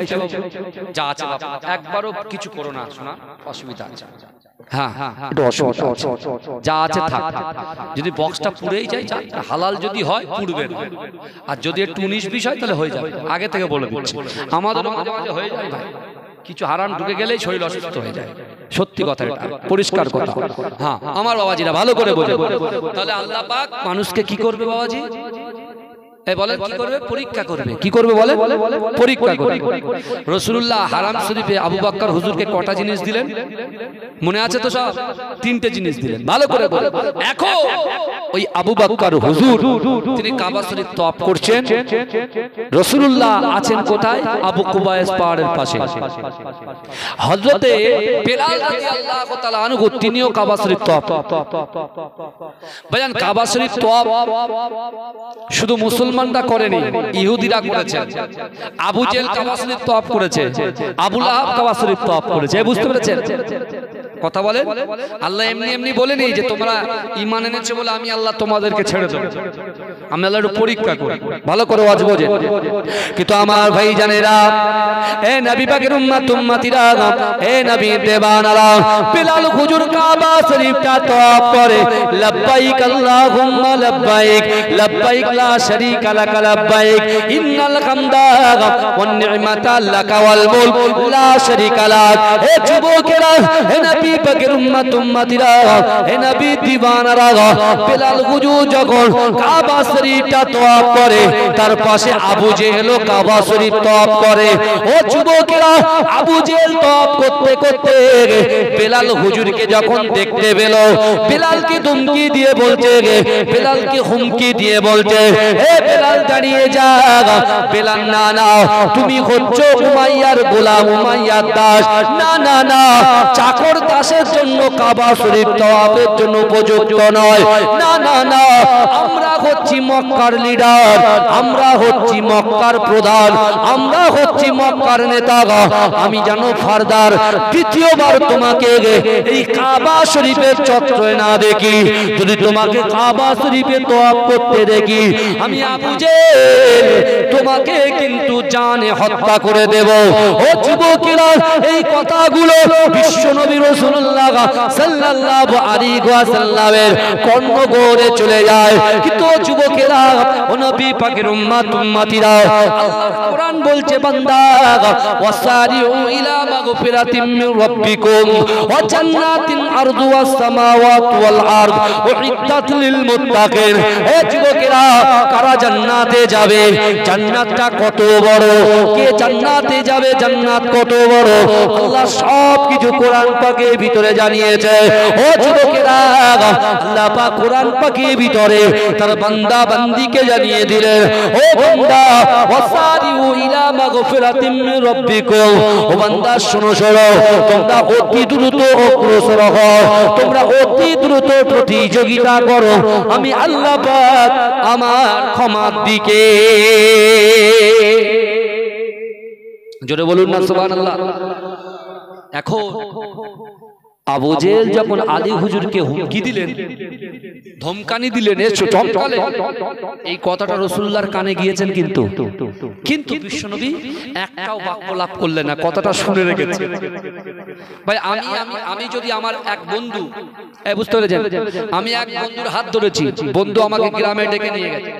যা আছে একবারও কিছু করো না, শোনা, অসুবিধা আছে। হ্যাঁ হ্যাঁ, একটু অসুবিধা আছে, যা আছে থাক। যদি বক্সটা পুড়েই যায়, হালাল যদি হয় পুড়বে, আর যদি একটু 19-20 হয় তাহলে হয়ে যাবে। আগে থেকে বলে দিচ্ছি, আমাদের মাঝে মাঝে হয়ে যায় ভাই, কিছু হারাম ঢুকে গেলেই শরীর অসুস্থ হয়ে যায়। সত্যি কথা, এটা পরিষ্কার কথা। হ্যাঁ, আমার বাবাজিরা ভালো করে বোঝে। তাহলে আল্লাহ পাক মানুষকে কি করবে বাবাজি? বলেন কি করবে? পরীক্ষা করবে। কি করবে বলেন? পরীক্ষা করবে। রাসূলুল্লাহ হারাম শরীফে আবু বকর হুজুরকে কটা জিনিস দিলেন মনে আছে তো? সব 3টে জিনিস দিলেন। ভালো করে বলেন। এখন ওই আবু বকর হুজুর তিনি কাবা শরীফ তওয়াফ করছেন। রাসূলুল্লাহ আছেন কোথায়? আবু কুবাইস পাহাড়ের পাশে। হযরতে বেলাল রাদিয়াল্লাহু তাআলা আনহু তিনিও কাবা শরীফ তওয়াফ। ভাইজান কাবা শরীফ তওয়াফ শুধু মুসলমানরা করেনি, ইহুদিরা করেছে। আবু জেল কাবা শরীফ তওয়াফ করেছে, আবু লাহাব কাবা শরীফ তওয়াফ করেছে। বুঝতে পেরেছেন কথা বলেন? আল্লাহ এমনি এমনি বলেনি যে তোমরা ঈমান এনেছো বলে আমি আল্লাহ তোমাদেরকে ছেড়ে দেব। আমি আল্লাহর পরীক্ষা করি। ভালো করে ওয়াজ বোঝেন। কিন্তু আমার ভাই জানেরা, এ নবী পাকের উম্মতিরা, এ নবী দেওয়ানারা, বিলাল হুজুর কাবা শরীফটা তওয়াফ করে লব্বাইক আল্লাহুম্মা লব্বাইক লব্বাইক লা শারীকা লাক লব্বাইক ইন্নাল হামদা ওয়ান নি'মাতা লাকা ওয়াল মুলক লা শারীকা লাক। হে যুবকেরা, হে নবী পাকের উম্মতিরা, হে নবী দিওয়ানারা, বিলাল হুজুর যখন কাবা শরীফটা তওয়াফ করে তার পাশে আবু জেহেল কাবা শরীফ তওয়াফ করে। ও যুবকেরা, আবু জেহেল তওয়াফ করতে করতে বিলাল হুজুরকে যখন দেখতে পেল, বিলালকে ধমকি দিয়ে বলছে, বিলালকে হুমকি দিয়ে বলছে, হে বিলাল দাঁড়িয়ে যা। বিলাল না না, তুমি হচ্ছো উমাইয়ার গোলাম, উমাইয়ার দাস। না না না, চাকর দাসের জন্য কাবা শরীফ তওয়াফের জন্য উপযুক্ত নয়। না না না, আমরা হচ্ছি মক্কার লিডার, আমরা হচ্ছি মক্কার প্রধান, আমরা হচ্ছি মক্কার নেতা। আমি জানো ফারদার দ্বিতীয়বার তোমাকে এই কাবা শরীফের চত্বরে না দেখি, যদি তোমাকে কাবা শরীফে তওয়াফ করতে দেখি, আমি আবু জেহেল তোমাকে কিন্তু জানে হত্যা করে দেব। ও যুবকেরা, এই কথাগুলো বিশ্বনবী রাসূলুল্লাহ সাল্লাল্লাহু আলাইহি ওয়াসাল্লামের কর্ণগোরে চলে যায়। কিন্তু যুবকেরা, ও নবী পাকের উম্মতিরা, আল্লাহ কোরআন বলছে বান্দা ওয়াসারিউ ইলা মাগফিরাতিম মির রাব্বিকুম ওয়া জান্নাতিন আরদুহাস সামাওয়াতু ওয়াল আরদ উইদ্দাত লিল মুত্তাকিন। হে যুবকেরা, কারা জান্নাতে যাবে? জান্নাতটা কত বড়, কে জান্নাতে যাবে, জান্নাত কত বড়, আল্লাহ সব কিছু কোরআন পাকের ভিতরে জানিয়েছে। ও যুবকেরা, আল্লাহ পাক কোরআন পাকের ভিতরে তার বান্দা বান্দিকে জানিয়ে দিলেন, ও বান্দা ওয়াসারিউ ইলা মাগফিরাতিম মির রাব্বিকুম। ও বান্দা শোনো শোনো, তোমরা অতি দ্রুত অগ্রসর হও, তোমরা অতি দ্রুত প্রতিযোগিতা করো আমি আল্লাহ পাক আমার ক্ষমার দিকে। জোরে বলুন না সুবহানাল্লাহ। এখন আবু জেহেল যখন আলী হুজুরকে হুমকি দিলেন, ধমকানি দিলেন, এসো চমকালেন, এই কথাটা রাসূলুল্লাহর কানে গিয়েছেন। কিন্তু কিন্তু বিশ্বনবী একটাও বাক্য লাভ করলেন না, কথাটা শুনে রেখেছে। ভাই আমি যদি আমার এক বন্ধু, বুঝতে পেরেছেন, আমি এক বন্ধুর হাত ধরেছি, বন্ধু আমাকে গ্রামে ডেকে নিয়ে গেছে,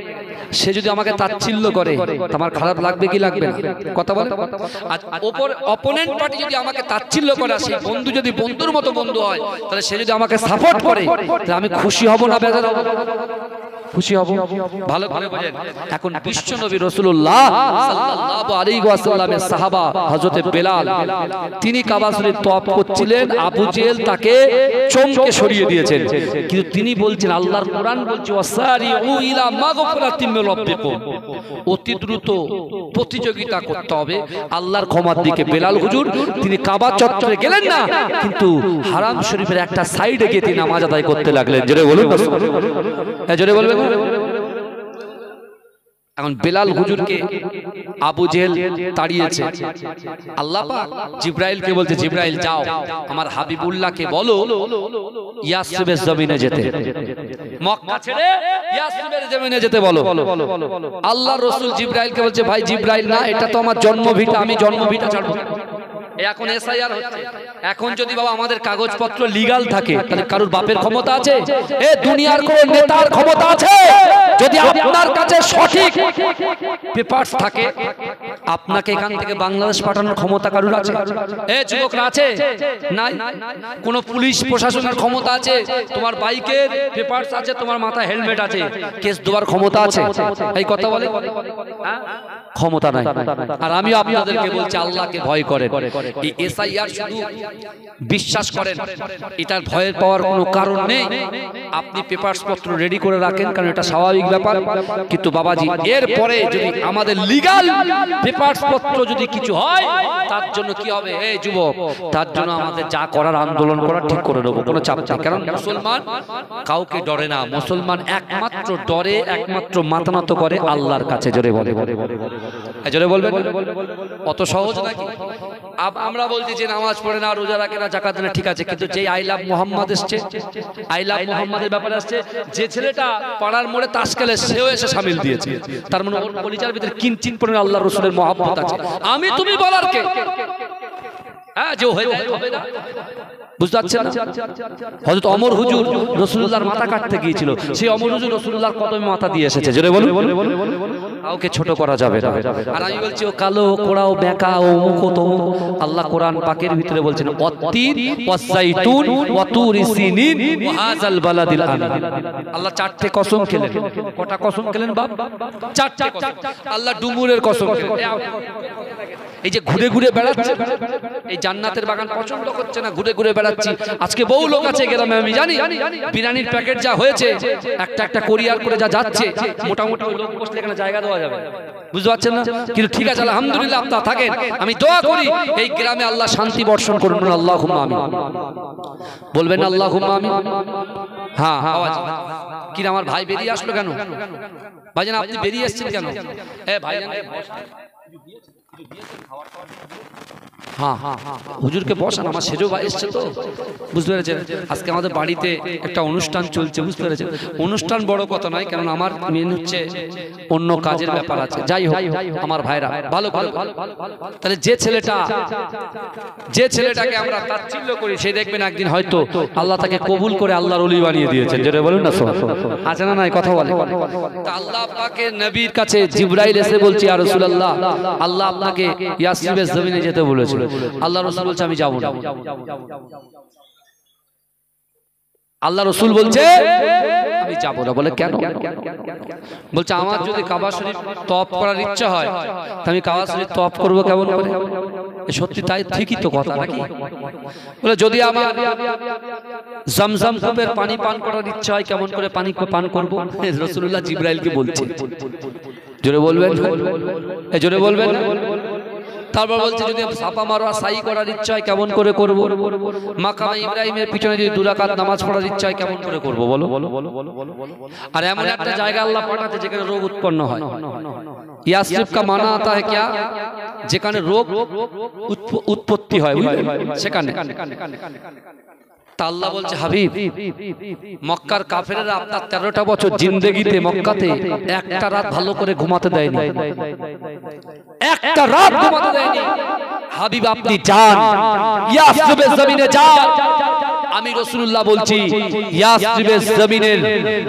সে যদি আমাকে তাচ্ছিল্য করে আমার খারাপ লাগবে কি লাগবে না? কথা বলে। আজ অপোনেন্ট পার্টি যদি আমাকে তাচ্ছিল্য করে, সেই বন্ধু যদি বন্ধুর মতো বন্ধু হয়, তাহলে সে যদি আমাকে সাপোর্ট করে, তাহলে আমি খুশি হব না বেজার হব? খুশি হব। ভালো করে বোঝেন। এখন বিশ্বনবী রাসূলুল্লাহ সাল্লাল্লাহু আলাইহি ওয়াসাল্লামের সাহাবা হযরতে বেলাল, তিনি কাবা শরীফ তওয়াফ করছিলেন, আবু জেহেল তাকে চমকে সরিয়ে দিয়েছেন। কিন্তু তিনি বলছেন, আল্লাহর কোরআন বলছে ওয়াসারিউ ইলা মাগফিরাতিম মির রাব্বিকুম, অতি দ্রুত প্রতিযোগিতা করতে হবে আল্লাহর ক্ষমার দিকে। বেলাল হুজুর তিনি কাবা চত্বরে গেলেন না, কিন্তু হারাম শরীফের একটা সাইডে গিয়ে তিনি নামাজ আদায় করতে লাগলেন। জোরে বলুন, জোরে বলবেন। এখন বেলাল হুজুরকে আবু জেহেল তাড়িয়েছে। আল্লাহ পাক জিবরাইলকে বলতে, জিবরাইল যাও আমার হাবিবুল্লাহকে বলো ইয়াসরিবের জমিনে যেতে, মক্কা ছেড়ে ইয়াসরিবের জমিনে যেতে বলো। আল্লাহর রাসূল জিবরাইলকে বলছে, ভাই জিবরাইল না, এটা তো আমার জন্মভিটা, আমি জন্মভিটা ছাড়বো। এখন এসআইআর হচ্ছে, এখন যদি বাবা আমাদের কাগজপত্র লিগ্যাল থাকে, তাহলে কারোর বাপের ক্ষমতা আছে? এ দুনিয়ার কোন নেতার ক্ষমতা আছে? যদি আপনার কাছে সঠিক সঠিক পেপারস থাকে, আপনাকে এখান থেকে বাংলাদেশ পাঠানোর ক্ষমতা কারুর আছে? যুবকরা আছে? নাই। কোন পুলিশ প্রশাসনের ক্ষমতা আছে? তোমার বাইকের পেপারস আছে, তোমার মাথায় হেলমেট আছে, কেস দেওয়ার ক্ষমতা আছে? এই কথা বলে ক্ষমতা নাই। আর আমি আপনাদেরকে বলছি আল্লাহকে ভয় করেন। এই এসআইআর শুধু বিশ্বাস করেন, এটার ভয়ের পাওয়ার কোনো কারণ নেই। আপনি পেপারস পত্র রেডি করে রাখেন, কারণ এটা স্বাভাবিক ব্যাপার। কিন্তু বাবাজি, এরপরে যদি আমাদের লিগ্যাল পেপারস পত্র যদি কিছু হয়, তার জন্য কি হবে? এই যুবক, তার জন্য আমাদের যা করার আন্দোলন করা ঠিক করে দেবো, কোনো চাপ নেই। কারণ মুসলমান কাউকে ডরে না, মুসলমান একমাত্র ডরে, একমাত্র মাথা নত করে আল্লাহর কাছে। জোরে বলে, জোরে বলবেন। অত সহজ নাকি? আমরা বলছি যে নামাজ পড়ে না, রোজা রাখে না, জাকাত দেয় না, ঠিক আছে, কিন্তু যে আই লাভ মোহাম্মদ এসছে, আই লাভ মোহাম্মদের ব্যাপারে আসছে, যে ছেলেটা পাড়ার মোড়ে তাস খেলে সেও এসে সামিল দিয়েছে, তার মানে ওর কলিজার ভিতরে কিঞ্চিত পরিমাণে আল্লাহ রসুলের মহব্বত আছে। আমি তুমি বলার কে? হ্যাঁ, যে হয়ে যায় হবে না, বুঝতে পারছেন না? হযরত ওমর হুজুর রাসূলুল্লাহর মাথা কাটতে গিয়েছিল, সেই ওমর হুজুর রাসূলুল্লাহর কদমে মাথা দিয়ে এসেছে। জোরে বলুন। কাউকে ছোট করা যাবে না। আর আমি বলছি ও কালো, কোড়াও, বেঁকা, ও মুখ, তো আল্লাহ কোরআন পাকের ভিতরে বলছেন ওয়াত্তিন ওয়াযাইতুন ওয়া তুরি সিনিন ওয়া হাযাল বালাদিল আমিন। আল্লাহ চারটে কসম খেলেন। কটা কসম খেলেন বাপ? চারটে কসম। আল্লাহ ডুমুরের কসম খেলেন। এই যে ঘুরে ঘুরে বেড়াচ্ছে, এই জান্নাতের বাগান পছন্দ করছে না, ঘুরে ঘুরে বেড়াচ্ছি। আজকে বহু লোক আছে গ্রামে, আমি জানি, বিরিয়ানির প্যাকেট যা হয়েছে, একটা একটা কোরিয়ার করে যা যাচ্ছে, মোটামুটি ওই লোক বসলে এখানে জায়গা দেওয়া যাবে, বুঝতে পারছেন না? কিন্তু ঠিক আছে, আলহামদুলিল্লাহ, আপনারা থাকেন। আমি দোয়া করি এই গ্রামে আল্লাহ শান্তি বর্ষণ করুন। আল্লাহুম্মা আমিন বলবেন, আল্লাহুম্মা আমিন। হ্যাঁ হ্যাঁ, আওয়াজ কি? আমার ভাই বেরিয়ে আসলো কেন? ভাইজান আপনি বেরিয়ে এসেছেন কেন? ভাইজান হ্যাঁ হ্যাঁ হুজুরকে বসান, আমার সেজো ভাই এসছে তো, বুঝতে পেরেছেন? আজকে আমাদের বাড়িতে একটা অনুষ্ঠান চলছে, বুঝতে পেরেছেন? অনুষ্ঠান বড় কথা নয়, কারণ আমার মেন হচ্ছে অন্য কাজের ব্যাপার আছে। যাই হোক আমার ভাইরা, ভালো করে তাহলে যে ছেলেটাকে আমরা তাচ্ছিল্য করি, সে দেখবেন একদিন হয়তো আল্লাহ তাকে কবুল করে আল্লাহর ওলি বানিয়ে দিয়েছেন। যেটা বলুন না, আছে না নাই? কথা বলে। আল্লাহ পাকের নবীর কাছে জিবরাইল এসে বলছে, ইয়া রাসূলুল্লাহ, আল্লাহ আপনাকে ইয়াসরিবের জমিনে যেতে বলেছে। আল্লাহ রাসূল বলছে আমি যাব না। আল্লাহ রাসূল বলছে আমি যাব না। বলে কেন? বলছে আমার যদি কাবা শরীফ তওয়াফ করার ইচ্ছা হয়, আমি কাবা শরীফ তওয়াফ করব কেমন করে? সত্যি তাই, ঠিকই তো কথা নাকি? বলে যদি আমার জমজম কূপের পানি পান করার ইচ্ছা হয়, কেমন করে পানি পান করব? রাসূলুল্লাহ জিবরাইলকে বলছে। জোরে বলবেন, জোরে বলবেন। তারপর বলছে যদি সাফা মারওয়া সাই করার ইচ্ছা হয়, কেমন করে করব? মাকাম ইব্রাহিমের পিছনে যদি 2 রাকাত নামাজ পড়ার ইচ্ছা হয়, কেমন করে করব? বলো। আর এমন একটা জায়গা আল্লাহ পাঠাতে যেখানে রোগ উৎপন্ন হয়। ইয়াসরিব কা মানা আতা है क्या? যেখানে রোগ উৎপত্তি হয়, সেখানে। আল্লাহ বলছে হাবিব, মক্কার কাফেররা আপনার 13টা বছর জিন্দেগিতে মক্কাতে একটা রাত ভালো করে ঘুমাতে দেয়নি, একটা রাত ঘুমাতে দেয়নি। হাবিব আপনি যান, ইয়াসরিবের জমিনে যান। আমি রাসূলুল্লাহ বলছি, ইয়াসরিবের জমিনের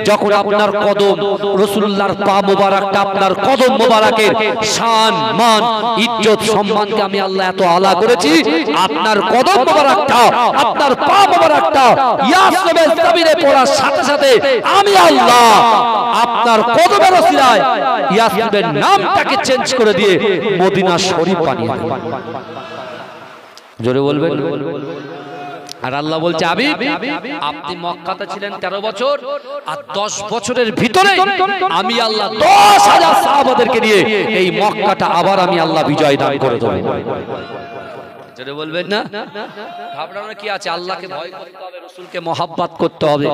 যখন আপনার কদম, রাসূলুল্লাহর পা মোবারকটা, আপনার কদম মোবারকের শান, মান, ইজ্জত, সম্মানকে আমি আল্লাহ এত আলা করেছি, আপনার কদম মোবারকটা, আপনার পা মোবারকটা ইয়াসরিবের জমিনে পড়ার সাথে সাথে আমি আল্লাহ আপনার কদমের ওসিলায় ইয়াসরিবের নামটাকে চেঞ্জ করে দিয়ে মদিনা শরীফ বানিয়ে দেব। জোরে বলবেন। আর আল্লাহ বলছে হাবিব আপনি মক্কাতে ছিলেন 13 বছর, আর 10 বছরের ভিতরে আমি আল্লাহ 10,000 সাহাবাদেরকে নিয়ে এই মক্কাটা আবার আমি আল্লাহ বিজয় দান করে দেব। জোরে বলবেন না? ভাবনা কি আছে? আল্লাহকে ভয় করতে হবে, রাসূলকে মহব্বত করতে হবে,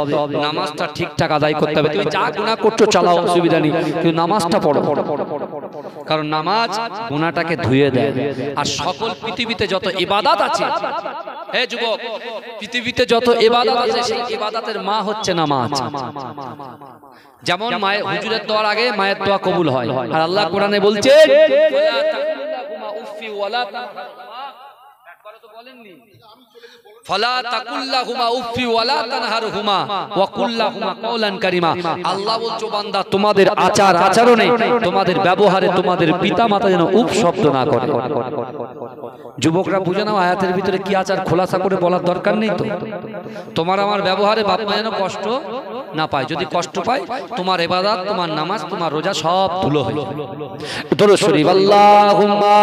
নামাজটা ঠিকঠাক আদায় করতে হবে। তুমি যা গুনাহ করছো চালাও, অসুবিধা নেই, কিন্তু নামাজটা পড়ো, কারণ নামাজ গুনাহটাকে ধুয়ে দেয়। আর সকল পৃথিবীতে যত ইবাদত আছে, হে যুবক, পৃথিবীতে যত ইবাদত আছে সেই ইবাদতের মা হচ্ছে নামাজ। যেমন মায়ের হুজুরের দোয়ার আগে মায়ের দোয়া কবুল হয়। আর আল্লাহ কোরআনে বলছে ফালা তাকুল্লাহুমা উফি ওয়ালা তানহারহুমা ওয়া কুল্লাহুমা কওলান কারীমা। আল্লাহ বলছো বান্দা তোমাদের আচার আচরণে, তোমাদের ব্যবহারে তোমাদের পিতামাতা যেন উফ শব্দ না করে। যুবকরা বুঝে নাও আয়াতের ভিতরে কি আচার খোলাসা করে বলার দরকার নেই তো। তোমার আমার ব্যবহারে বাপ মা যেন কষ্ট না পায়, যদি কষ্ট পায় তোমার ইবাদত, তোমার নামাজ, তোমার রোজা সব ধুলো হয়ে যাবে। দরুদ শরীফ আল্লাহুম্মা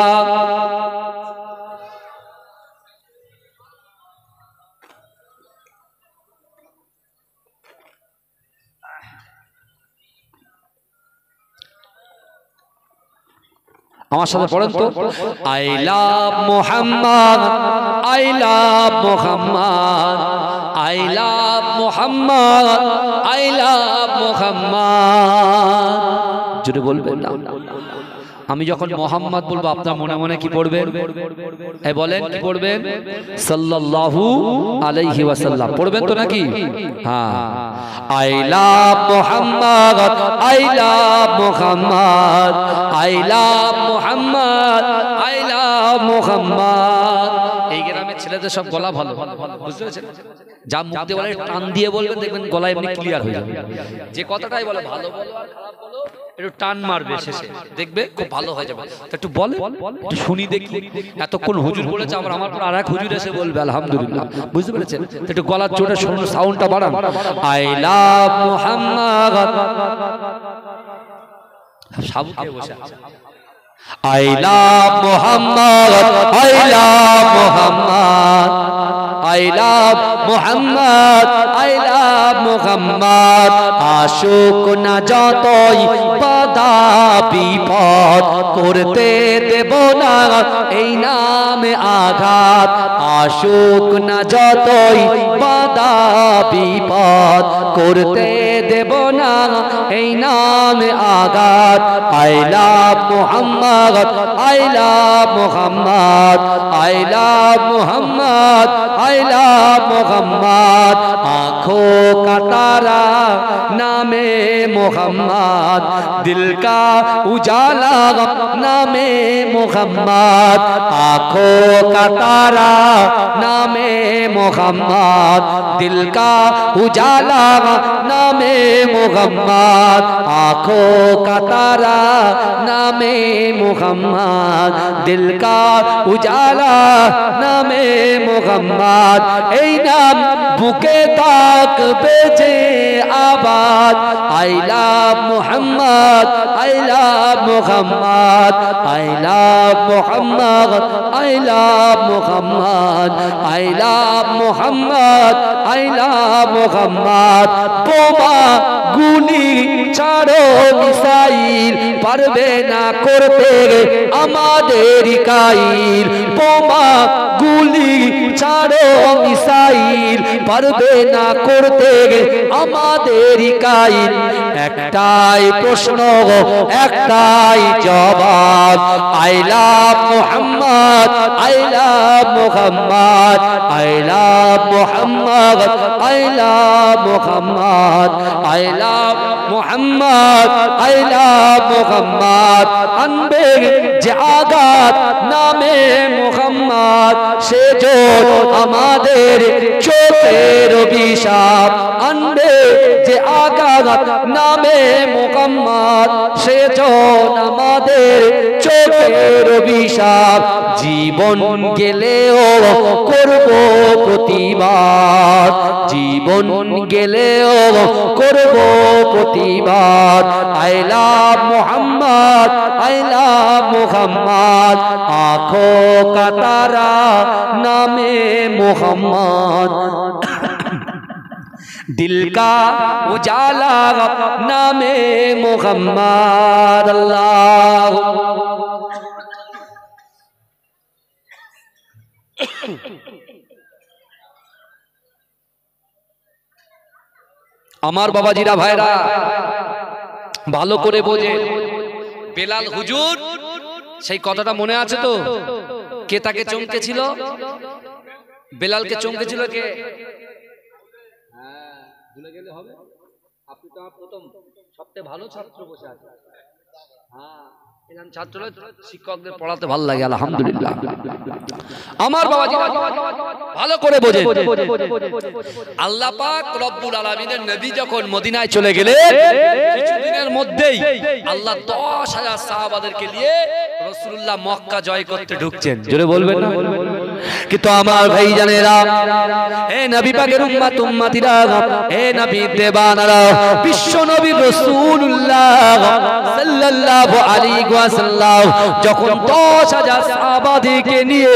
আমার সাথে পড়েন তো, I love Muhammad, I love Muhammad, I love Muhammad, I love Muhammad. জোরে বলবেন না। আমি যখন মোহাম্মদ বলবো আপনার মনে মনে কি পড়বেন? এই বলেন কি পড়বেন? সাল্লাল্লাহু আলাইহি ওয়াসাল্লাম পড়বেন তো নাকি? হ্যাঁ, I love Muhammad, I love Muhammad, I love Muhammad, I love Muhammad. এই গ্রামের ছেলেদের সব গলা ভালো, বুঝতে পেরেছেন? যা মুখ দিয়ে বলে টান দিয়ে বলবেন, দেখবেন গলা এমনি ক্লিয়ার হয়ে যাবে। যে কথাটাই বলে ভালো বলো আর খারাপ বলো, একটু টান মারবে শেষে, দেখবে খুব ভালো হয়ে যাবে। একটু বলে, একটু শুনি দেখি। এতক্ষণ হুজুর বলেছে, আবার আমার পর আর এক হুজুর এসে বলবে আলহামদুলিল্লাহ, বুঝতে পেরেছেন? একটু গলার জোরে শুনুন, সাউন্ডটা বাড়ান। আই লাভ মুহাম্মদ, সাবুকে বসে আছে। I love Muhammad, I love Muhammad, I love Muhammad, I love Muhammad. আশুক না যতই বাধা বিপদ, করতে দেব না এই নামে আঘাত। আশুক না যতই বাধা বিপদ, করতে দেব না এই নামে আঘাত। I love Muhammad, I love Muhammad, I love Muhammad, I love Muhammad. आँखों का तारा नामे मुहम्मद, दिल का उजाला नामे मुहम्मद। आँखों का तारा नामे मुहम्मद, दिल का उजाला नामे मुहम्मद। आँखों का तारा नामे मुहम्मद, दिल का उजाला नामे मुहम्मद। এই নাম বুকে থাকবে যে আবাদ। I love Muhammad, I love Muhammad, I love Muhammad, I love Muhammad, I love Muhammad, I love Muhammad. বোমা গুলি ছাড়ো মিসাইল, পারবে না করতে আমাদের কাইল। বোমা গুলি ছাড়ো মিসাইল, পারবে না করতে আমাদের কাইল। একটাই প্রশ্ন, একটাই জবাব। I love Muhammad, I love Muhammad, I love Muhammad, I love Muhammad, I love Muhammad, I love Muhammad. আনবে যে আঘাত নামে মুহাম্মদ, সে জোর আমাদের চোখের অভিশাপ। আনবে যে আঘাত নামে মুহাম্মদ, সে জোর আমাদের চোখের অভিশাপ। জীবন গেলেও করব প্রতিবাদ, জীবন গেলেও করব প্রতিবাদ। I love Muhammad, I love Muhammad, आँखों का तारा नामे मुहम्मद, दिल का उजाला नामे मुहम्मद। अल्लाह আমার বাবাজিরা ভাইরা ভালো করে বোঝে। বেলাল হুজুর সেই কথাটা মনে আছে তো? কে তাকে চমকেছিল? বেলালকে চমকেছিল কে? হ্যাঁ, ভুলে গেলে হবে? আপনি তো আমার প্রথম সবচেয়ে ভালো ছাত্র বসে আছেন। হ্যাঁ, ছাত্ররা শিক্ষকদের পড়াতে ভালো লাগে আলহামদুলিল্লাহ। আমার বাবাজি ভালো করে বোঝে, আল্লাহ পাক রব্বুল আলামিনের নবী যখন মদিনায় চলে গেলেন কিছুদিনের মধ্যেই আল্লাহ 10,000 সাহাবাদেরকে নিয়ে রাসূলুল্লাহ মক্কা জয় করতে ঢুকছেন। জোরে বলবেন না? কিন্তু আমার ভাইজানেরা, হে নবী পাকের উম্মত উম্মতিরা, হে নবী দেবানারা, বিশ্ব নবী রাসূলুল্লাহ সাল্লাল্লাহু আলাইহি ওয়াসাল্লাম যখন 10,000 সাহাবাদেরকে নিয়ে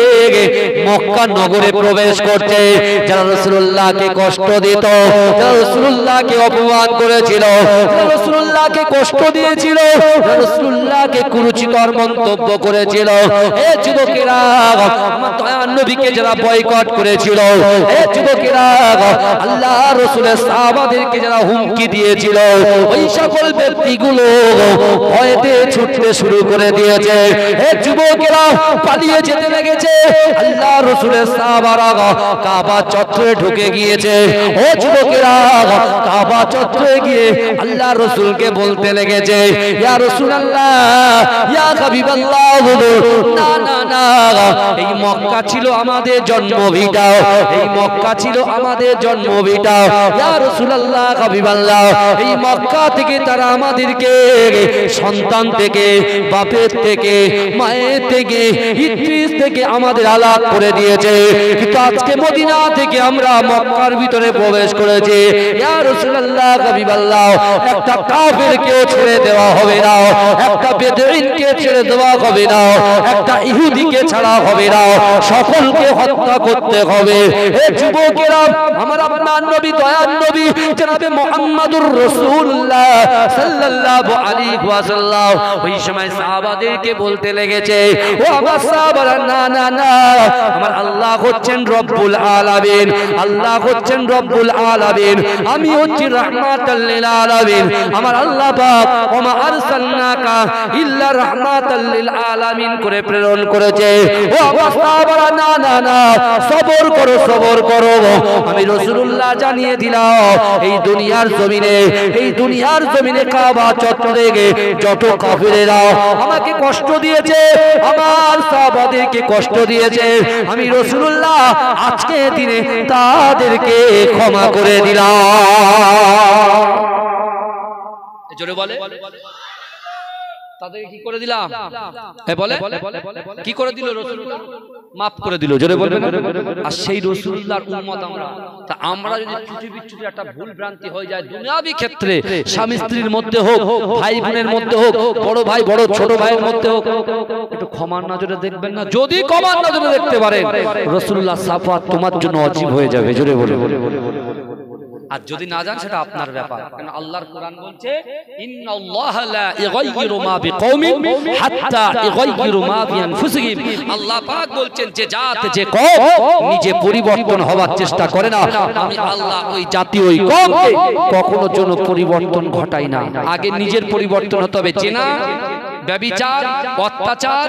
মক্কা নগরে প্রবেশ করতে, যারা রাসূলুল্লাহকে কষ্ট দিত, যারা রাসূলুল্লাহকে অপমান করেছিল, যারা রাসূলুল্লাহকে কষ্ট দিয়েছিল, যারা রাসূলুল্লাহকে কুরুচিকর মন্তব্য করেছিল, হে যুবকেরা, আমার দয়ার নবীকে যারা বয়কট করেছিল, হে যুবকেরা, আল্লাহ রাসূলের সাহাবাদেরকে যারা হুমকি দিয়েছিল, ওই সকল ব্যক্তিগুলো ভয়তে ছুটতে শুরু করে দিয়েছে। হে যুবকেরা, পালিয়ে যেতে লেগেছে। আল্লাহ রাসূলের সাহাবারা কাবা চত্বরে ঢুকে গিয়েছে। ও যুবকেরা, কাবা চত্বরে গিয়ে আল্লাহ রাসূলকে বলতে লেগেছে, ইয়া রাসূলুল্লাহ, ইয়া হাবিবাল্লাহ, না না না, এই মক্কা ছিল আমাদের জন্মভিটা, এই মক্কা ছিল আমাদের জন্মভিটা। ইয়া রাসূলুল্লাহ, হাবিবাল্লাহ, এই মক্কা থেকে তারা আমাদেরকে সন্তান থেকে, বাপের থেকে, মায়ের থেকে, ইদ্রিস থেকে আমাদের আলাদা করে দিয়েছে, কিন্তু আজকে মদিনা থেকে আমরা মক্কার ভিতরে প্রবেশ করেছি। ইয়া রাসূলুল্লাহ, হাবিবাল্লাহ, একটা কাফেরকেও ছেড়ে দেওয়া হবে না, একটা বেদুইনকে ছেড়ে দেওয়া হবে না, একটা ইহুদিকে ছাড়া হবে না, সকলকে হত্যা করতে হবে। হে যুবকেরা, আমার আপনার নবী, দয়ার নবী জনাবে মুহাম্মদুর রাসূলুল্লাহ সাল্লাল্লাহু আলাইহি ওয়াসাল্লাম ওই সময় সাহাবাদেরকে বলতে লেগেছে, ও আমার সাহাবারা, না না না, আমার আল্লাহ হচ্ছেন রব্বুল আলামিন, আল্লাহ হচ্ছেন রব্বুল আলামিন, আমি হচ্ছি রাহমাতাল লিল আলামিন, আমার আল্লাহ পাক ওমা আরসালনাকা ইল্লা রাহমাতাল লিল আলামিন করে প্রেরণ করেছে। ও আমার সাহাবারা, না না না, সবর করো, সবর করো, আমি রাসূলুল্লাহ জানিয়ে দিলাম, এই দুনিয়ার জমিনে, এই দুনিয়ার জমিনে কাবা চত্বরে যত কাফিরেরা আমাকে কষ্ট দিয়েছে, আমার সাহাবাদেরকে কষ্ট দিয়েছে, আমি রাসূলুল্লাহ আজকে দিনে তাদেরকে ক্ষমা করে দিলাম। জোরে বলে, তাদেরকে কি করে দিলাম? বলে কি করে দিল? রাসূলুল্লাহ মাফ করে দিল। জোরে বলবেন। আর সেই রাসূলুল্লাহর উম্মত আমরা, তা আমরা যদি ত্রুটি বিচ্যুতি একটা ভুল ভ্রান্তি হয়ে যায় দুনিয়াবি ক্ষেত্রে, স্বামী স্ত্রীর মধ্যে হোক, ভাই বোনের মধ্যে হোক, বড় ভাই বড় ছোট ভাইয়ের মধ্যে হোক, একটু ক্ষমার নজরে দেখবেন না? যদি ক্ষমার নজরে দেখতে পারেন, রাসূলুল্লাহ সাফাত তোমার জন্য ওয়াজিব হয়ে যাবে। জোরে বলবেন। আর যদি না জান সেটা আপনার ব্যাপার, কারণ আল্লাহর কোরআন বলছে, ইন্নাল্লাহা লা ইগাইয়িরু মা বিকওমিন হাত্তা ইগাইয়িরু মা বিআনফুসিহিম। আল্লাহ পাক বলছেন, যে জাত, যে কওম নিজে পরিবর্তন হওয়ার চেষ্টা করে না, আমি আল্লাহ ওই জাতি, ওই কওমকে কখনো যেন পরিবর্তন ঘটাই না। আগে নিজের পরিবর্তন হতে হবে। চেনা, ব্যভিচার, অত্যাচার,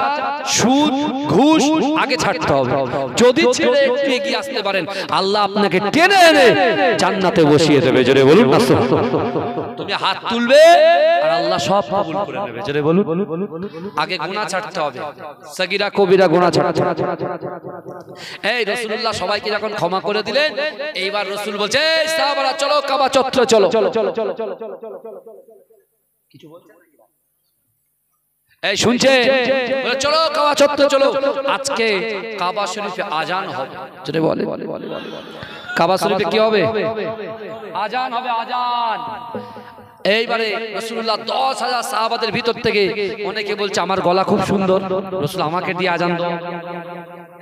সুদ, ঘুষ আগে ছাড়তে হবে। যদি ছেড়ে একটু এগিয়ে আসতে পারেন, আল্লাহ আপনাকে টেনে এনে জান্নাতে বসিয়ে দেবে। জোরে বলুন না? তুমি হাত তুলবে আর আল্লাহ সব কবুল করে নেবে। জোরে বলুন। আগে গুনাহ ছাড়তে হবে, সগীরা কবিরা গুনাহ ছাড়তে হবে। এই রাসূলুল্লাহ সবাইকে যখন ক্ষমা করে দিলেন, এইবার রাসূল বলছে, এই সাহাবারা চলো কাবা চত্বরে চলো। কিছু বলছে? এই শুনছে? চলো কাবা চত্বরে চলো, আজকে কাবা শরীফে আজান হবে। যেটা বলে কাবা শরীফে কি হবে? আজান হবে, আজান। এইবারে রাসূলুল্লাহ 10,000 সাহাবাদের ভিতর থেকে অনেকে বলছে, আমার গলা খুব সুন্দর, রাসূল আমাকে দিয়ে আজান দাও।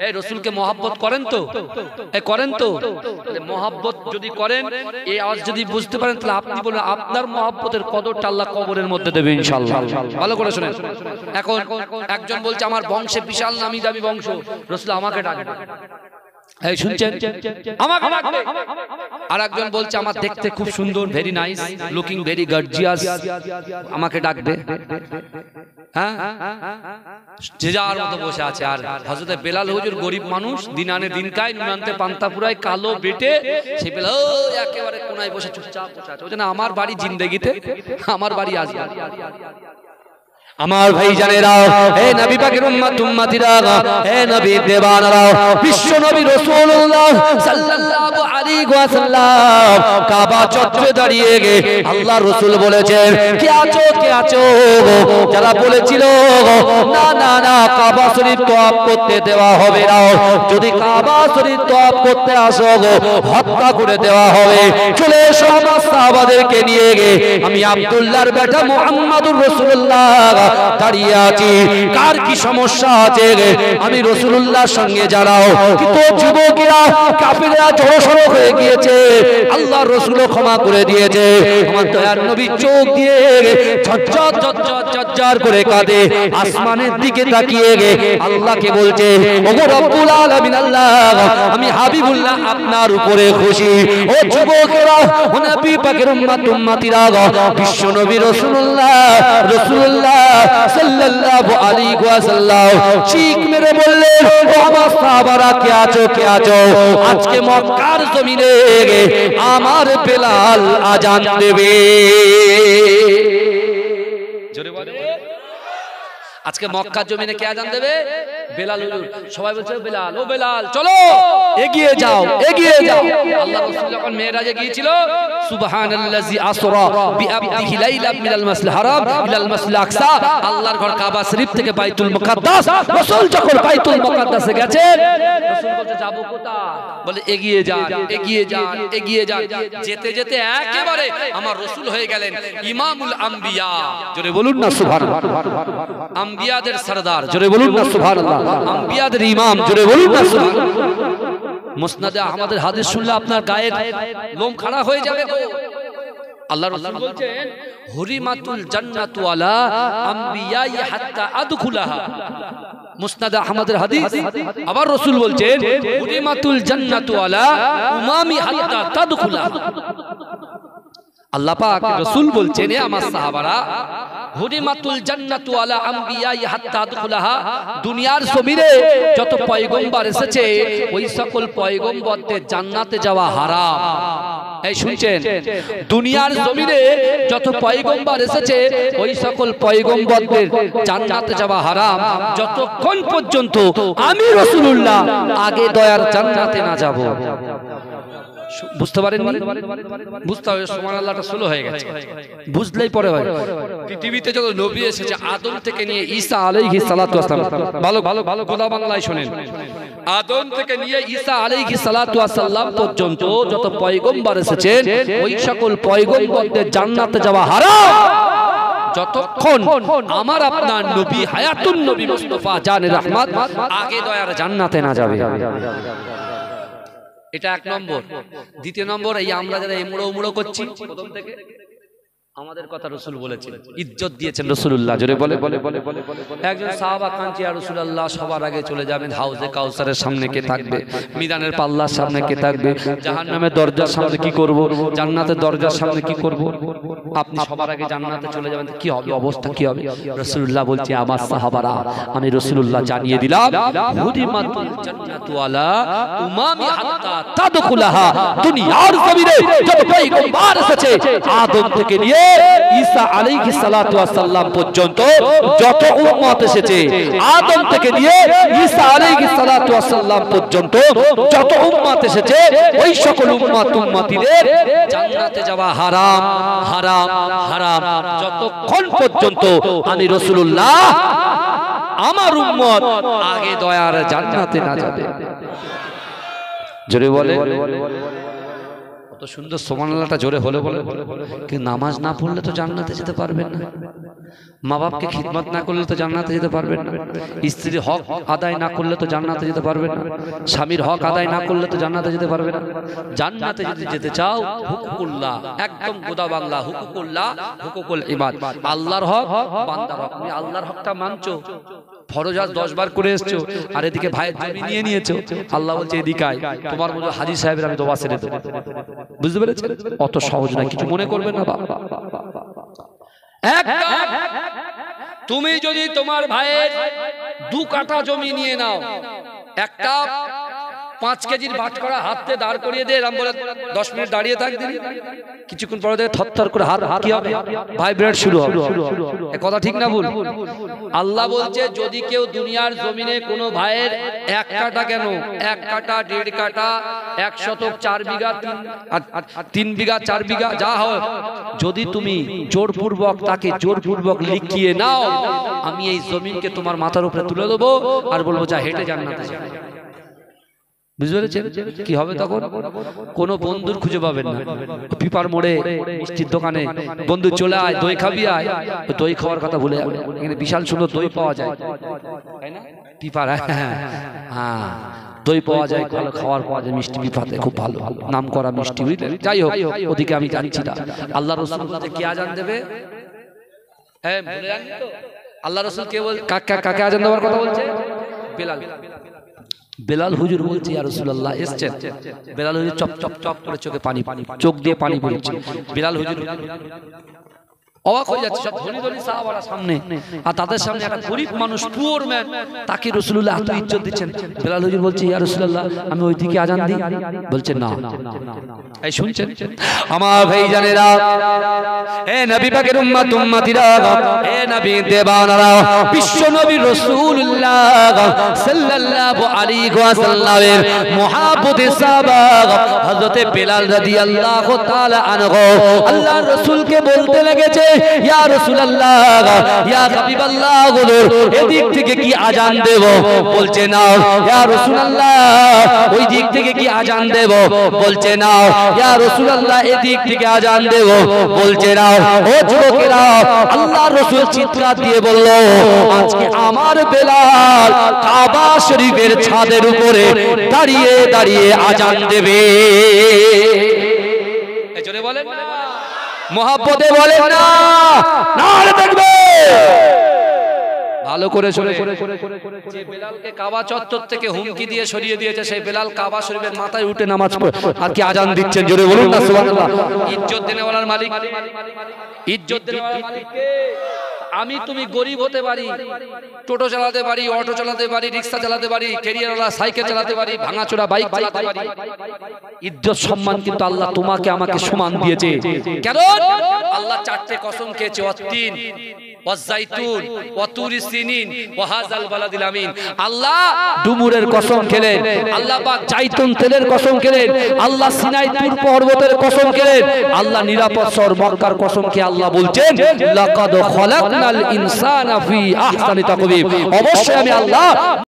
এই রাসূলকে মহব্বত করেন তো? করেন তো? তাহলে মহব্বত যদি করেন, এই আওয়াজ যদি বুঝতে পারেন, তাহলে আপনি বলেন আপনার মহব্বতের কদরটা আল্লাহ কবরের মধ্যে দেবে ইনশাআল্লাহ। ভালো করে শুনেন। এখন একজন বলছে, আমার বংশে বিশাল নামি দামি বংশ, রাসূল আমাকে ডাকবে। এই শুনছেন? আমাকে ডাকবে। আর একজন বলছে, আমার দেখতে খুব সুন্দর, very nice looking, very gorgeous, আমাকে ডাকবে। হ্যাঁ, যে যার মতো বসে আছে। আর হযরত বেলাল হুজুর গরিব মানুষ, দিন আনে দিন খায়, নুন আনতে পান্তা পুরায়, কালো বেটে, সে বেলাল একেবারে কোনায় বসে চুপচাপ বসে আছে। ওই জন্য আমার বাড়ি জিন্দেগিতে, আমার বাড়ি আসবে। আমার ভাই জানেরা, হে নবী পাকের উম্মত উম্মতিরা, হে নবীর দেওয়ানারা, বিশ্ব নবী রাসূলুল্লাহ সাল্লাল্লাহু আলাইহি ওয়াসাল্লাম কাবা চত্বরে দাঁড়িয়ে আল্লাহ রাসূল বলেছেন, কে আছো যারা বলেছিল না না না কাবা শরীফ তওয়াফ করতে দেওয়া হবে না, যদি কাবা শরীফ তওয়াফ করতে আসো হত্যা করে দেওয়া হবে, চলে এসো আমার সাহাবাদেরকে নিয়ে আমি আব্দুল্লাহর বেটা মুহাম্মদুর রাসূলুল্লাহ দাঁড়িয়ে আছি, কার কি সমস্যা আছে আমি রাসূলুল্লাহর সঙ্গে যারাও। কিন্তু যুবকেরা কাফিররা জড়সড় হয়ে গিয়েছে, আল্লাহর রাসূলও ক্ষমা করে দিয়েছে। আমার দয়ার নবী চোখ দিয়ে ঝরঝর করে কাঁদে, আসমানের দিকে তাকিয়ে আল্লাহকে বলছে, ওগো রব্বুল আলামিন আল্লাহ, আমি হাবিবুল্লাহ আপনার উপরে খুশি। ও যুবকেরা, ও নবী পাকের উম্মত উম্মতিরা, বিশ্ব নবী রাসূলুল্লাহ সাল্লাল্লাহু আলাইহি ওয়াসাল্লাম চিৎ মেরে বললেন, ও আমার সাহাবারা কে আছো, আজকে মক্কার জমিনে আমার বেলাল আজান দেবে। জোরে বলে, আজকে মক্কার জমিনে কে আজান দেবে? বেলাল হুজুর। সবাই বলছে বেলাল, ও বেলাল চলো এগিয়ে যাও। আল্লাহ রাসূল যখন মেরাজে গিয়েছিল, সুবহানাল্লাযী আসরা বিআবদিহি লাইলাম মিনাল মাসজিদিল হারাম ইলাল মাসজিদিল আকসা, আল্লাহর ঘর কাবা শরীফ থেকে বাইতুল মুকাদ্দাস, রাসূল যখন বাইতুল মুকাদ্দাসে গেছেন, রাসূল বলতে যাব কোথায়? বলে এগিয়ে যান। যেতে যেতে একেবারে আমার রাসূল হয়ে গেলেন ইমামুল আম্বিয়া। জোরে বলুন না সুবহানাল্লাহ। আম্বিয়াদের সরদার, জোরে বলুন না সুবহানাল্লাহ। আম্বিয়াদের ইমাম, জোরে বলুন না সুবহানাল্লাহ। মুসনাদে আহমদের হাদিস শুনলে আপনার গায়ের লোম খাড়া হয়ে যাবে গো। আল্লাহ রাসূল বলছেন, হুরিমাতুল জান্নাতু আলা আম্বিয়াই হাত্তা আদখুলাহা। মুসনাদে আহমদের হাদিস। আবার রাসূল বলছেন, হুরিমাতুল জান্নাতু আলা উমামি হাত্তা তাদখুলাহা। আল্লাহ পাক রাসূল বলছেন, এ আমার সাহাবারা, হুরিমাতুল জান্নাতু আলা আম্বিয়াই হাত্তা আদখুলাহা, দুনিয়ার জমিনে যত পয়গম্বর এসেছে ওই সকল পয়গম্বরদের জান্নাতে যাওয়া হারাম। এই শুনছেন, দুনিয়ার জমিনে যত পয়গম্বর এসেছে ওই সকল পয়গম্বরদের জান্নাতে যাওয়া হারাম, যতক্ষণ পর্যন্ত আমি রাসূলুল্লাহ আগে দয়ার জান্নাতে না যাব। বুঝতে পারেন? বুঝতে হবে, সুবহানাল্লাহটা স্লো হয়ে গেছে, বুঝলেই পরে হয়। পৃথিবীতে যত নবী এসেছে আদম থেকে নিয়ে ঈসা আলাইহিস সালাতু ওয়াস সালাম, ভালো গোদা বাংলায় শুনেন, আদম থেকে নিয়ে ঈসা আলাইহিস সালাতু ওয়াস সালাম পর্যন্ত যত পয়গম্বর এসেছেন ওই সকল পয়গম্বরদের জান্নাতে যাওয়া হারাম, যতক্ষণ আমার আপনার নবী হায়াতুন নবী মুস্তাফা জানে রহমত আগে দয়ার জান্নাতে না যাবে। এটা এক নম্বর। দ্বিতীয় নম্বর, এই আমরা যারা এমুড়ো করছি, প্রথম থেকে আমাদের কথা রাসূল বলেছেন, ইজ্জত দিয়েছেন রাসূলুল্লাহ। জোরে বলে। একজন সাহাবা কাঁদছে, ইয়া রাসূলুল্লাহ সবার আগে চলে যাবেন, হাউজে কাউসারের সামনে কে থাকবে, মিজানের পাল্লার সামনে কে থাকবে, জাহান্নামের দরজার সামনে কি করব, জান্নাতের দরজার সামনে কি করব, আপনি সবার আগে জান্নাতে চলে যাবেন, কি হবে, অবস্থা কি হবে? রাসূলুল্লাহ বলছে, আমার সাহাবারা, আমি রাসূলুল্লাহ জানিয়ে দিলাম, হুরিমাতুল জান্নাতু আলা উমামি হাত্তা তাদখুলাহা, দুনিয়ার জমিনে যত পয়গম্বর এসেছে আদম থেকে নিয়ে ঈসা আলাইহিস সালাতু ওয়াস সালাম পর্যন্ত যত উম্মত এসেছে, আদম থেকে নিয়ে ঈসা আলাইহিস সালাতু ওয়াস সালাম পর্যন্ত যত উম্মত এসেছে ওই সকল উম্মতিদের জান্নাতে যাওয়া হারাম। যতক্ষণ পর্যন্ত আমি রাসূলুল্লাহ আমার উম্মত আগে দয়ার জান্নাতে না যাবে। জোরে বলে। কত সুন্দর সুবহানাল্লাহটা জোরে হলে বলে। কিন্তু নামাজ না পড়লে তো জান্নাতে যেতে পারবেন না, মা বাপকে খিদমত না করলে তো জান্নাতে যেতে পারবেন না, স্ত্রীর হক আদায় না করলে তো জান্নাতে যেতে পারবেন না, স্বামীর হক আদায় না করলে তো জান্নাতে যেতে পারবে না। জান্নাতে যদি যেতে চাও, হুকুকুল্লাহ, একদম গোদা বাংলা, হুকুকুল্লাহ, হুকুকুল ইবাদ, আল্লাহর হক, বান্দার হক। তুমি আল্লাহর হকটা মানছো, ফরজ আজ 10 বার করে এসছো, আর এদিকে ভাইয়ের জমি নিয়ে নিয়েছো, আল্লাহ বলছে এদিকে আয়, তোমার মতো হাজী সাহেবের আমি দোয়া ছেড়ে দেব। বুঝতে পেরেছেন? অত সহজ না, কিছু মনে করবেন না বাবা। তুমি যদি তোমার ভাইয়ের 2 কাঠা জমি নিয়ে নাও, একটা 5 কেজির বাটকরা হাতে দাঁড় করিয়ে দিয়ে এরকম বলে 10 মিনিট দাঁড়িয়ে থাক দিন, কিছুক্ষণ পরে দেখে থরথর করে হাত কি হবে, ভাইব্রেট শুরু হবে। এ কথা ঠিক না ভুল? আল্লাহ বলছে যদি কেউ দুনিয়ার জমিনে কোনো ভাইয়ের 1 কাঠা কেন 1 কাঠা 1.5 কাঠা 1 শতক 4 বিঘা 3 বিঘা 4 বিঘা যা হয়, যদি তুমি জোরপূর্বক তাকে জোরপূর্বক লিখিয়ে নাও, আমি এই জমিনকে তোমার মাথার উপরে তুলে দেবো আর বলবো যা হেঁটে জান্নাতে যা। বুঝতে পেরেছেন কি হবে তখন? কোন বন্ধুর খুঁজে পাবেন না। পিপার মোড়ে মিষ্টির দোকানে বন্ধু চলে আয় দই খাবি আয়, দই খাওয়ার কথা ভুলে যাবে। এখানে বিশাল সুন্দর দই পাওয়া যায়, তাই না? পিপার হ্যাঁ দই পাওয়া যায়, ভালো খাওয়ার পাওয়া যায়, মিষ্টি পিপাতে খুব ভালো নাম করা মিষ্টি, বুঝলেন? যাই হোক ওদিকে আমি জানছি না। আল্লাহ রাসূল কে আজান দেবে? হ্যাঁ ভুলে যাননি তো? আল্লাহ রাসূল কে বল কাকে আজান দেওয়ার কথা বলছে? বেলাল। বেলাল হুজুর বলছে ইয়া রাসূলুল্লাহ এসেছেন। বেলাল হুজুর চপ চপ চপ করে চোখে পানি, চোখ দিয়ে পানি পড়ছে। বেলাল হুজুর অবাক হয়ে যাচ্ছে, সব ধনী ধনী সাহাবারা সামনে, আর তাদের সামনে একটা গরিব মানুষ পুয়ার ম্যান, তাকে রাসূলুল্লাহ এত ইজ্জত দিচ্ছেন। বেলাল হুজুর বলছে ইয়া রাসূলুল্লাহ আমি ওইদিকে আজান দিই? বলছে না। এই শুনছেন আমার ভাইজানেরা, হে নবী পাকের উম্মত উম্মতিরা, হে নবী দেবানারা, বিশ্ব নবী রাসূলুল্লাহ সাল্লাল্লাহু আলাইহি ওয়াসাল্লামের মুহাব্বতে সাহাবা হযরত বেলাল রাদিয়াল্লাহু তাআলা আনহু আল্লাহর রাসূলকে বলতে লেগেছে ইয়া রাসূলুল্লাহ ইয়া হাবিবাল্লাহ, এদিক থেকে কি আজান দেব? বলছে না। ইয়া রাসূলুল্লাহ ওই দিক থেকে কি আজান দেব? বলছে না। ইয়া রাসূলুল্লাহ এদিক থেকে আজান দেব? বলছে না। ও যুবকেরা, আল্লাহর রাসূল চিৎকার দিয়ে বলল আজকে আমার বেলাল কাবা শরীফের ছাদের উপরে দাঁড়িয়ে দাঁড়িয়ে আজান দেবে। এই জন্য বলেন না মোহাব্বতে বলেন না, নারে দেখবে ভালো করে শুনে। যে বেলালকে কাবা চত্বর থেকে হুমকি দিয়ে সরিয়ে দিয়েছে, সেই বেলাল কাবা শরীফের মাথায় উঠে নামাজ পড়ে আর কি আজান দিচ্ছেন, জোরে বলুন না সুবহানাল্লাহ। ইজ্জত দেনেওয়ালার মালিক, ইজ্জত দেনেওয়ালার মালিক কে? আমি তুমি গরিব হতে পারি, টোটো চালাতে পারি, অটো চালাতে পারি, রিক্সা চালাতে পারি, ক্যারিয়ারওয়ালা সাইকেল চালাতে পারি, ভাঙাচোরা বাইক চালাতে পারি, ইজ্জত সম্মান কিন্তু আল্লাহ তোমাকে আমাকে সমান দিয়েছে। কেন? আল্লাহ 4টে কসম খেয়েছে, ওয়াতিন ওয়াজাইতুন ওয়াতুরি সিনিন ওয়াহাযাল বালাদিল আমিন। আল্লাহ ডুমুরের কসম খেলেন, আল্লাহ পাক জাইতুন তেলের কসম খেলেন, আল্লাহ সিনাই তুর পর্বতের কসম খেলেন, আল্লাহ নিরাপদ শহর মক্কার কসম খেয়ে আল্লাহ বলছেন লাকাদ খালাকনাল ইনসানা ফি আহসানি তাকওয়িম। অবশ্যই আমি আল্লাহ